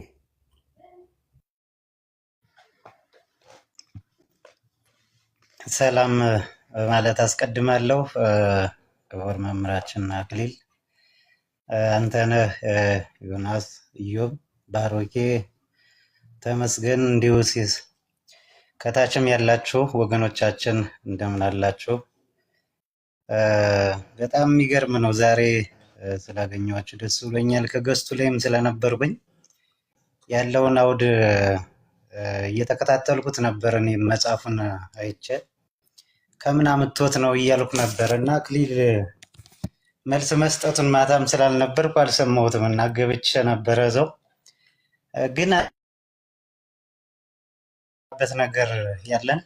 ሰላም ማለት አስቀድማለሁ። ክቡር መምህራችን አክሊል፣ አንተነህ፣ ዮናስ፣ ኢዮብ፣ ባሮኬ፣ ተመስገን እንዲሁ ሲስ ከታችም ያላችሁ ወገኖቻችን እንደምን አላችሁ? በጣም የሚገርም ነው። ዛሬ ስላገኘኋችሁ ደስ ብሎኛል። ከገስቱ ላይም ስለነበርኩኝ ያለውን አውድ እየተከታተልኩት ነበር። እኔ መጽሐፉን አይቼ ከምን አምጥቶት ነው እያልኩ ነበር እና አክሊል መልስ መስጠቱን ማታም ስላልነበርኩ አልሰማሁትም እና ገብቼ ነበረ እዛው። ግን በት ነገር ያለን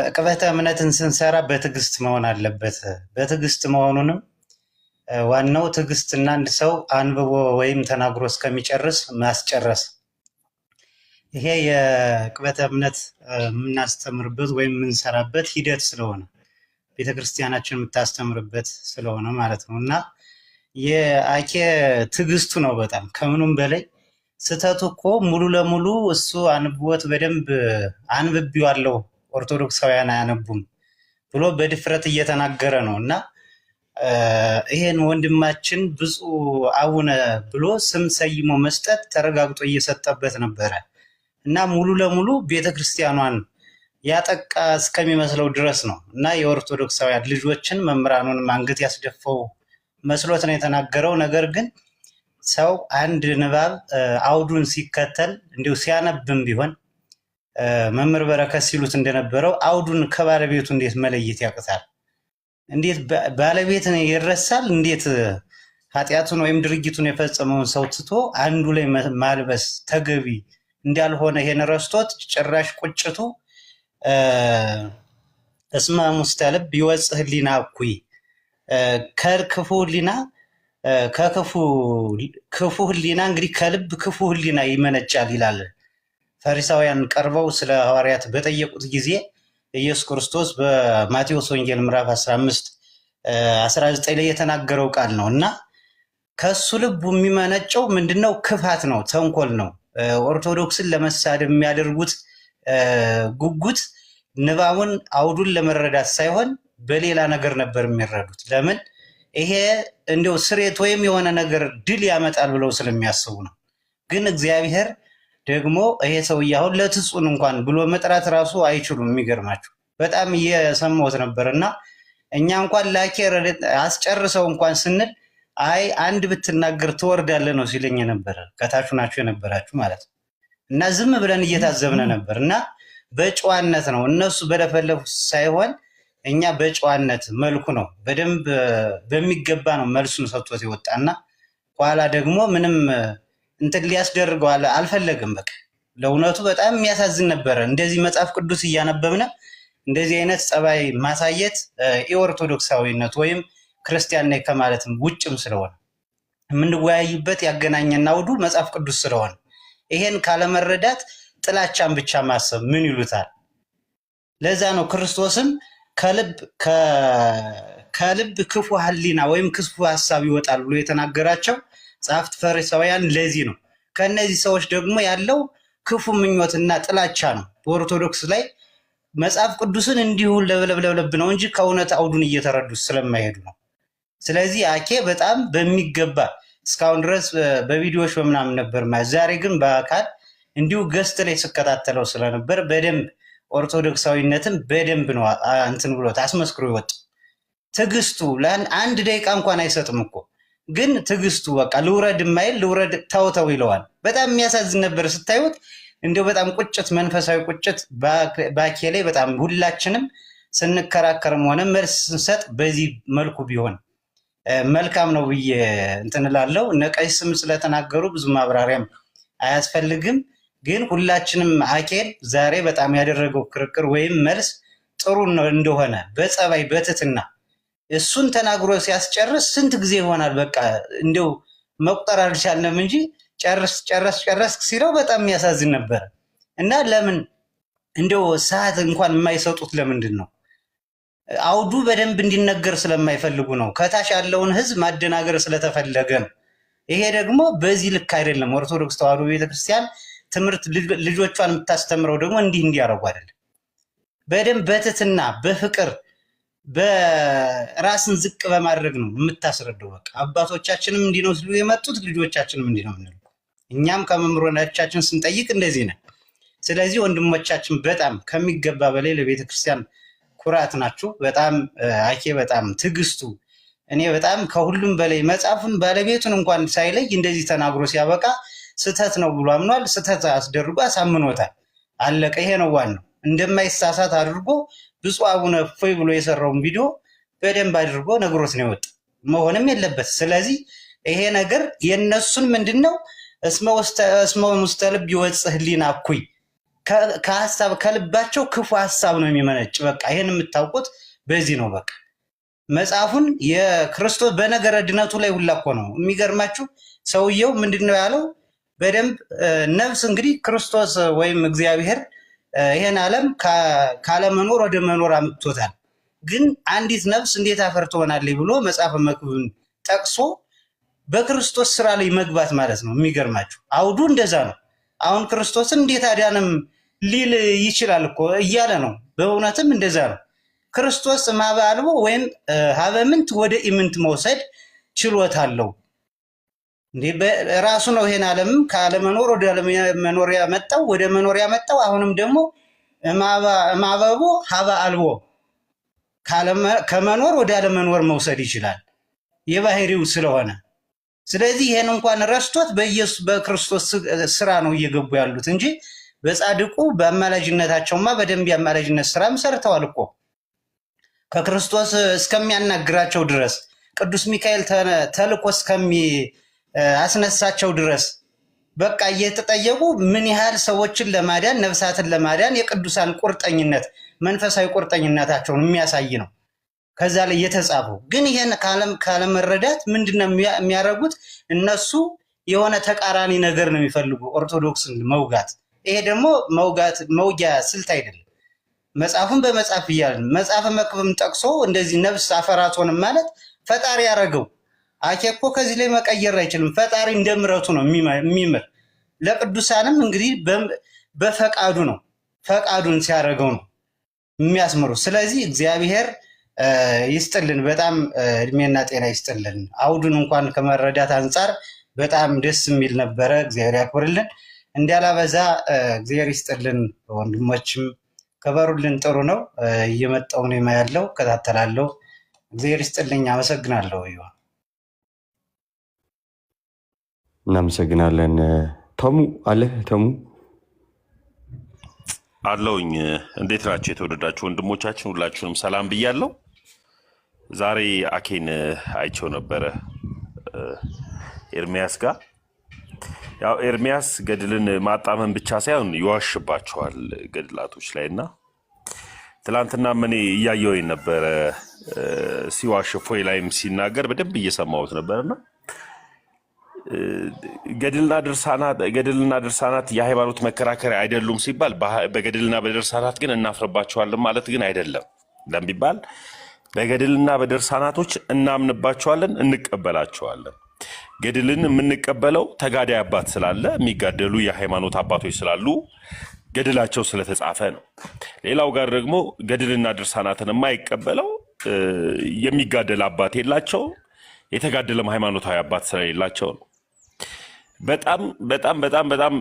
ዕቅበተ እምነትን ስንሰራ በትዕግስት መሆን አለበት። በትዕግስት መሆኑንም ዋናው ትዕግስትና አንድ ሰው አንብቦ ወይም ተናግሮ እስከሚጨርስ ማስጨረስ። ይሄ የዕቅበተ እምነት የምናስተምርበት ወይም የምንሰራበት ሂደት ስለሆነ ቤተክርስቲያናችን የምታስተምርበት ስለሆነ ማለት ነው። እና የአኬ ትዕግስቱ ነው በጣም ከምኑም በላይ። ስህተቱ እኮ ሙሉ ለሙሉ እሱ አንብቦት በደንብ አንብቤዋለሁ ኦርቶዶክሳውያን አያነቡም ብሎ በድፍረት እየተናገረ ነው። እና ይሄን ወንድማችን ብፁዕ አቡነ ብሎ ስም ሰይሞ መስጠት ተረጋግጦ እየሰጠበት ነበረ እና ሙሉ ለሙሉ ቤተክርስቲያኗን ያጠቃ እስከሚመስለው ድረስ ነው። እና የኦርቶዶክሳውያን ልጆችን መምህራኑን አንገት ያስደፈው መስሎት ነው የተናገረው። ነገር ግን ሰው አንድ ንባብ አውዱን ሲከተል እንዲሁ ሲያነብም ቢሆን መምህር በረከት ሲሉት እንደነበረው አውዱን ከባለቤቱ እንዴት መለየት ያቅታል? እንዴት ባለቤትን ይረሳል? እንዴት ኃጢአቱን ወይም ድርጊቱን የፈጸመውን ሰው ትቶ አንዱ ላይ ማልበስ ተገቢ እንዳልሆነ ይሄን ረስቶት ጭራሽ ቁጭቱ እስመ ሙስተ ልብ ይወፅእ ህሊና እኩይ ከክፉ ህሊና ክፉ ህሊና እንግዲህ ከልብ ክፉ ህሊና ይመነጫል ይላል። ፈሪሳውያን ቀርበው ስለ ሐዋርያት በጠየቁት ጊዜ ኢየሱስ ክርስቶስ በማቴዎስ ወንጌል ምዕራፍ 15:19 ላይ የተናገረው ቃል ነው እና ከሱ ልቡ የሚመነጨው ምንድነው? ክፋት ነው፣ ተንኮል ነው። ኦርቶዶክስን ለመሳደብ የሚያደርጉት ጉጉት ንባቡን አውዱን ለመረዳት ሳይሆን በሌላ ነገር ነበር የሚረዱት። ለምን? ይሄ እንዲያው ስሬት ወይም የሆነ ነገር ድል ያመጣል ብለው ስለሚያስቡ ነው። ግን እግዚአብሔር ደግሞ ይሄ ሰውዬ አሁን ለትጹን እንኳን ብሎ መጥራት ራሱ አይችሉም። የሚገርማችሁ በጣም እየሰማሁት ነበር እና እኛ እንኳን ላኬር አስጨርሰው እንኳን ስንል አይ አንድ ብትናገር ትወርዳለህ ነው ሲለኝ ነበር። ከታቹ ናችሁ የነበራችሁ ማለት ነው። እና ዝም ብለን እየታዘብነ ነበር እና በጨዋነት ነው እነሱ በለፈለፉ ሳይሆን እኛ በጨዋነት መልኩ ነው በደንብ በሚገባ ነው መልሱን ሰጥቶት ይወጣና ኋላ ደግሞ ምንም እንትን ሊያስደርገው አልፈለግም። በቃ ለእውነቱ በጣም የሚያሳዝን ነበረ። እንደዚህ መጽሐፍ ቅዱስ እያነበብነ እንደዚህ አይነት ጸባይ ማሳየት የኦርቶዶክሳዊነት ወይም ክርስቲያን ነኝ ከማለትም ውጭም ስለሆነ የምንወያይበት ያገናኘና አውዱ መጽሐፍ ቅዱስ ስለሆነ ይሄን ካለመረዳት ጥላቻን ብቻ ማሰብ ምን ይሉታል? ለዛ ነው ክርስቶስም ከልብ ክፉ ህሊና ወይም ክፉ ሐሳብ ይወጣል ብሎ የተናገራቸው ጸሐፍት ፈሪሳውያን። ለዚህ ነው ከነዚህ ሰዎች ደግሞ ያለው ክፉ ምኞትና ጥላቻ ነው። በኦርቶዶክስ ላይ መጽሐፍ ቅዱስን እንዲሁ ለብለብ ነው እንጂ ከእውነት አውዱን እየተረዱት ስለማይሄዱ ነው። ስለዚህ አኬ በጣም በሚገባ እስካሁን ድረስ በቪዲዮዎች በምናምን ነበር ማለት፣ ዛሬ ግን በአካል እንዲሁ ገስት ላይ ስከታተለው ስለነበር በደንብ ኦርቶዶክሳዊነትን በደንብ ነው እንትን ብሎት አስመስክሮ ይወጥ። ትዕግስቱ ለአንድ ደቂቃ እንኳን አይሰጥም እኮ ግን ትዕግስቱ በቃ ልውረድ የማይል ልውረድ ተውተው ይለዋል። በጣም የሚያሳዝን ነበር ስታዩት። እንዲሁ በጣም ቁጭት፣ መንፈሳዊ ቁጭት በአኬ ላይ በጣም ሁላችንም ስንከራከርም ሆነ መልስ ስንሰጥ በዚህ መልኩ ቢሆን መልካም ነው ብዬ እንትን እላለሁ። እነ ቀሲስም ስለተናገሩ ብዙ ማብራሪያም አያስፈልግም። ግን ሁላችንም አኬን ዛሬ በጣም ያደረገው ክርክር ወይም መልስ ጥሩ እንደሆነ በጸባይ በትትና እሱን ተናግሮ ሲያስጨርስ ስንት ጊዜ ይሆናል በቃ እንዲው መቁጠር አልቻልንም እንጂ ጨረስ ሲለው በጣም የሚያሳዝን ነበር። እና ለምን እንዲው ሰዓት እንኳን የማይሰጡት ለምንድን ነው? አውዱ በደንብ እንዲነገር ስለማይፈልጉ ነው። ከታች ያለውን ህዝብ ማደናገር ስለተፈለገ ነው። ይሄ ደግሞ በዚህ ልክ አይደለም። ኦርቶዶክስ ተዋሕዶ ቤተክርስቲያን ትምህርት ልጆቿን የምታስተምረው ደግሞ እንዲህ እንዲያደርጉ አይደለም። በደንብ በትትና በፍቅር በራስን ዝቅ በማድረግ ነው የምታስረዳው። በቃ አባቶቻችንም እንዲህ ነው ሲሉ የመጡት ልጆቻችንም እንዲህ ነው የምንለው። እኛም ከመምህሮቻችን ስንጠይቅ እንደዚህ ነው። ስለዚህ ወንድሞቻችን በጣም ከሚገባ በላይ ለቤተክርስቲያን ኩራት ናችሁ። በጣም አኬ በጣም ትዕግስቱ እኔ በጣም ከሁሉም በላይ መጽሐፉን ባለቤቱን እንኳን ሳይለይ እንደዚህ ተናግሮ ሲያበቃ ስተት ነው ብሎ አምኗል። ስተት አስደርጎ አሳምኖታል። አለቀ። ይሄ ነው ዋናው። እንደማይሳሳት አድርጎ ብፁዕ አቡነ እፎይ ብሎ የሰራውን ቪዲዮ በደንብ አድርጎ ነግሮት ነው የወጣ። መሆንም የለበት። ስለዚህ ይሄ ነገር የነሱን ምንድነው እስመ ውስተ ልብ ይወጽእ ህሊና እኩይ ከሀሳብ ከልባቸው ክፉ ሀሳብ ነው የሚመነጭ። በቃ ይሄን የምታውቁት በዚህ ነው። በቃ መጽሐፉን የክርስቶስ በነገረ ድነቱ ላይ ሁላ እኮ ነው የሚገርማችሁ። ሰውየው ምንድነው ያለው? በደንብ ነፍስ እንግዲህ ክርስቶስ ወይም እግዚአብሔር ይሄን ዓለም ካለመኖር ወደ መኖር አምጥቶታል። ግን አንዲት ነፍስ እንዴት አፈር ትሆናለች ብሎ መጽሐፈ መክብብን ጠቅሶ በክርስቶስ ስራ ላይ መግባት ማለት ነው። የሚገርማችሁ አውዱ እንደዛ ነው። አሁን ክርስቶስን እንዴት አዳንም ሊል ይችላል እኮ እያለ ነው። በእውነትም እንደዛ ነው። ክርስቶስ ማበ አልቦ ወይም ሀበምንት ወደ ኢምንት መውሰድ ችሎታ አለው። እንዴ ራሱ ነው ይሄን ዓለም ካለመኖር ወደ መኖር ያመጣው፣ ወደ መኖር ያመጣው። አሁንም ደግሞ ማበቦ ሀበ አልቦ ከመኖር ወደ አለመኖር መውሰድ ይችላል የባህሪው ስለሆነ። ስለዚህ ይሄን እንኳን ረስቶት በኢየሱስ በክርስቶስ ስራ ነው እየገቡ ያሉት እንጂ በጻድቁ በአማላጅነታቸውማ በደንብ የአማላጅነት ስራም ሰርተዋል እኮ ከክርስቶስ እስከሚያናግራቸው ድረስ ቅዱስ ሚካኤል ተልኮ አስነሳቸው ድረስ በቃ እየተጠየቁ ምን ያህል ሰዎችን ለማዳን ነፍሳትን ለማዳን የቅዱሳን ቁርጠኝነት መንፈሳዊ ቁርጠኝነታቸውን የሚያሳይ ነው ከዛ ላይ የተጻፈው። ግን ይሄን ካለመረዳት ምንድነው የሚያደርጉት? እነሱ የሆነ ተቃራኒ ነገር ነው የሚፈልጉ፣ ኦርቶዶክስን መውጋት። ይሄ ደግሞ መውጊያ ስልት አይደለም። መጽሐፉን በመጽሐፍ እያልን መጽሐፈ መክብብን ጠቅሶ እንደዚህ ነፍስ አፈራቶንም ማለት ፈጣሪ ያደረገው አኬ እኮ ከዚህ ላይ መቀየር አይችልም። ፈጣሪ እንደ ምሕረቱ ነው የሚምር። ለቅዱሳንም እንግዲህ በፈቃዱ ነው፣ ፈቃዱን ሲያደርገው ነው የሚያስምሩ። ስለዚህ እግዚአብሔር ይስጥልን፣ በጣም እድሜና ጤና ይስጥልን። አውዱን እንኳን ከመረዳት አንጻር በጣም ደስ የሚል ነበረ። እግዚአብሔር ያክብርልን። እንዲያላበዛ እግዚአብሔር ይስጥልን። ወንድሞችም ከበሩልን። ጥሩ ነው። እየመጣው ነው ያለው፣ እከታተላለሁ። እግዚአብሔር ይስጥልኝ። አመሰግናለሁ። ይሁን። እናመሰግናለን። ተሙ አለ ተሙ አለውኝ። እንዴት ናቸው የተወደዳችሁ ወንድሞቻችን? ሁላችሁንም ሰላም ብያለሁ። ዛሬ አኬን አይቸው ነበረ ኤርሚያስ ጋር። ያው ኤርሚያስ ገድልን ማጣመን ብቻ ሳይሆን ይዋሽባቸዋል ገድላቶች ላይ እና ትላንትና እኔ እያየሁኝ ነበረ ሲዋሽ፣ ፎይ ላይም ሲናገር በደንብ እየሰማሁት ነበርና ገድልና ድርሳናት የሃይማኖት መከራከሪያ አይደሉም ሲባል በገድልና በድርሳናት ግን እናፍርባቸዋለን ማለት ግን አይደለም። ለምቢባል በገድልና በድርሳናቶች እናምንባቸዋለን፣ እንቀበላቸዋለን። ገድልን የምንቀበለው ተጋዳይ አባት ስላለ የሚጋደሉ የሃይማኖት አባቶች ስላሉ ገድላቸው ስለተጻፈ ነው። ሌላው ጋር ደግሞ ገድልና ድርሳናትን የማይቀበለው የሚጋደል አባት የላቸው፣ የተጋደለም ሃይማኖታዊ አባት ስለሌላቸው ነው። በጣም በጣም በጣም በጣም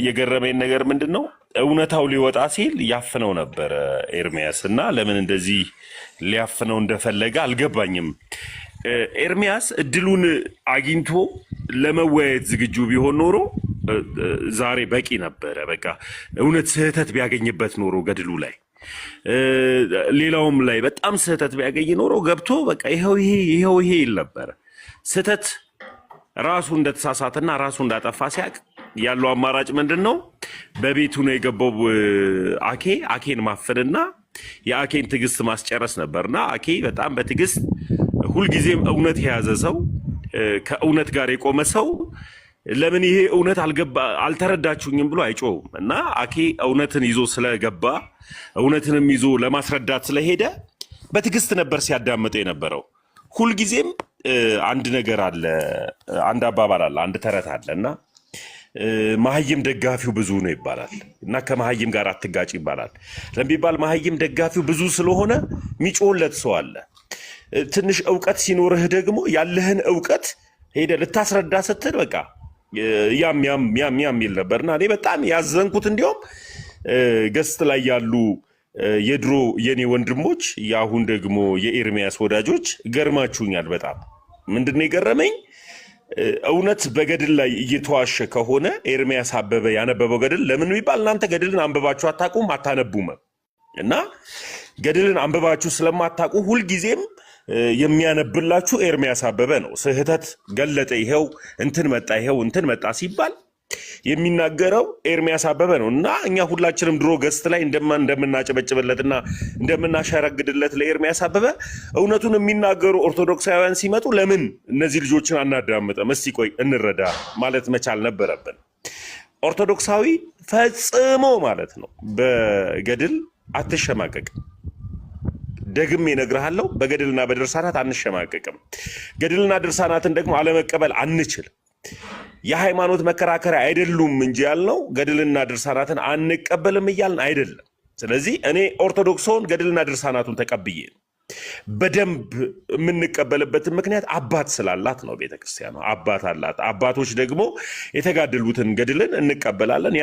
የገረመኝ ነገር ምንድን ነው? እውነታው ሊወጣ ሲል ያፍነው ነበረ ኤርሚያስ እና ለምን እንደዚህ ሊያፍነው እንደፈለገ አልገባኝም። ኤርሚያስ እድሉን አግኝቶ ለመወያየት ዝግጁ ቢሆን ኖሮ ዛሬ በቂ ነበረ። በቃ እውነት ስህተት ቢያገኝበት ኖሮ ገድሉ ላይ ሌላውም ላይ በጣም ስህተት ቢያገኝ ኖሮ ገብቶ በቃ ይኸው ይሄ ይል ነበረ። ስህተት ራሱ እንደተሳሳተና ራሱ እንዳጠፋ ሲያቅ ያለው አማራጭ ምንድን ነው? በቤቱ ነው የገባው አኬን ማፈንና የአኬን ትዕግስት ማስጨረስ ነበርና አኬ በጣም በትዕግስት ሁልጊዜም እውነት የያዘ ሰው ከእውነት ጋር የቆመ ሰው ለምን ይሄ እውነት አልተረዳችሁኝም ብሎ አይጮህም። እና አኬ እውነትን ይዞ ስለገባ እውነትንም ይዞ ለማስረዳት ስለሄደ በትዕግስት ነበር ሲያዳምጠው የነበረው። ሁልጊዜም አንድ ነገር አለ፣ አንድ አባባል አለ፣ አንድ ተረት አለ እና መሀይም ደጋፊው ብዙ ነው ይባላል እና ከመሀይም ጋር አትጋጭ ይባላል። ለሚባል መሀይም ደጋፊው ብዙ ስለሆነ ሚጮለት ሰው አለ። ትንሽ እውቀት ሲኖርህ ደግሞ ያለህን እውቀት ሄደ ልታስረዳ ስትል በቃ ያም ይል ነበርና እኔ በጣም ያዘንኩት እንዲያውም ገስት ላይ ያሉ የድሮ የኔ ወንድሞች የአሁን ደግሞ የኤርሚያስ ወዳጆች ገርማችሁኛል። በጣም ምንድነው የገረመኝ? እውነት በገድል ላይ እየተዋሸ ከሆነ ኤርሚያስ አበበ ያነበበው ገድል ለምን ቢባል እናንተ ገድልን አንብባችሁ አታውቁም፣ አታነቡም እና ገድልን አንብባችሁ ስለማታውቁ ሁልጊዜም የሚያነብላችሁ ኤርሚያስ አበበ ነው። ስህተት ገለጠ፣ ይሄው እንትን መጣ፣ ይሄው እንትን መጣ ሲባል የሚናገረው ኤርሚያስ አበበ ነው እና እኛ ሁላችንም ድሮ ገስት ላይ እንደምናጨበጭብለትና እንደምናሸረግድለት ለኤርሚያስ አበበ እውነቱን የሚናገሩ ኦርቶዶክሳውያን ሲመጡ ለምን እነዚህ ልጆችን አናዳምጥም? እስቲ ቆይ እንረዳ ማለት መቻል ነበረብን። ኦርቶዶክሳዊ ፈጽሞ ማለት ነው በገድል አትሸማቀቅም። ደግሜ እነግርሃለሁ፣ በገድልና በድርሳናት አንሸማቀቅም። ገድልና ድርሳናትን ደግሞ አለመቀበል አንችልም። የሃይማኖት መከራከሪያ አይደሉም እንጂ ያልነው ገድልና ድርሳናትን አንቀበልም እያልን አይደለም። ስለዚህ እኔ ኦርቶዶክሶን ገድልና ድርሳናቱን ተቀብዬ ነው። በደንብ የምንቀበልበትን ምክንያት አባት ስላላት ነው። ቤተክርስቲያኗ አባት አላት። አባቶች ደግሞ የተጋደሉትን ገድልን እንቀበላለን።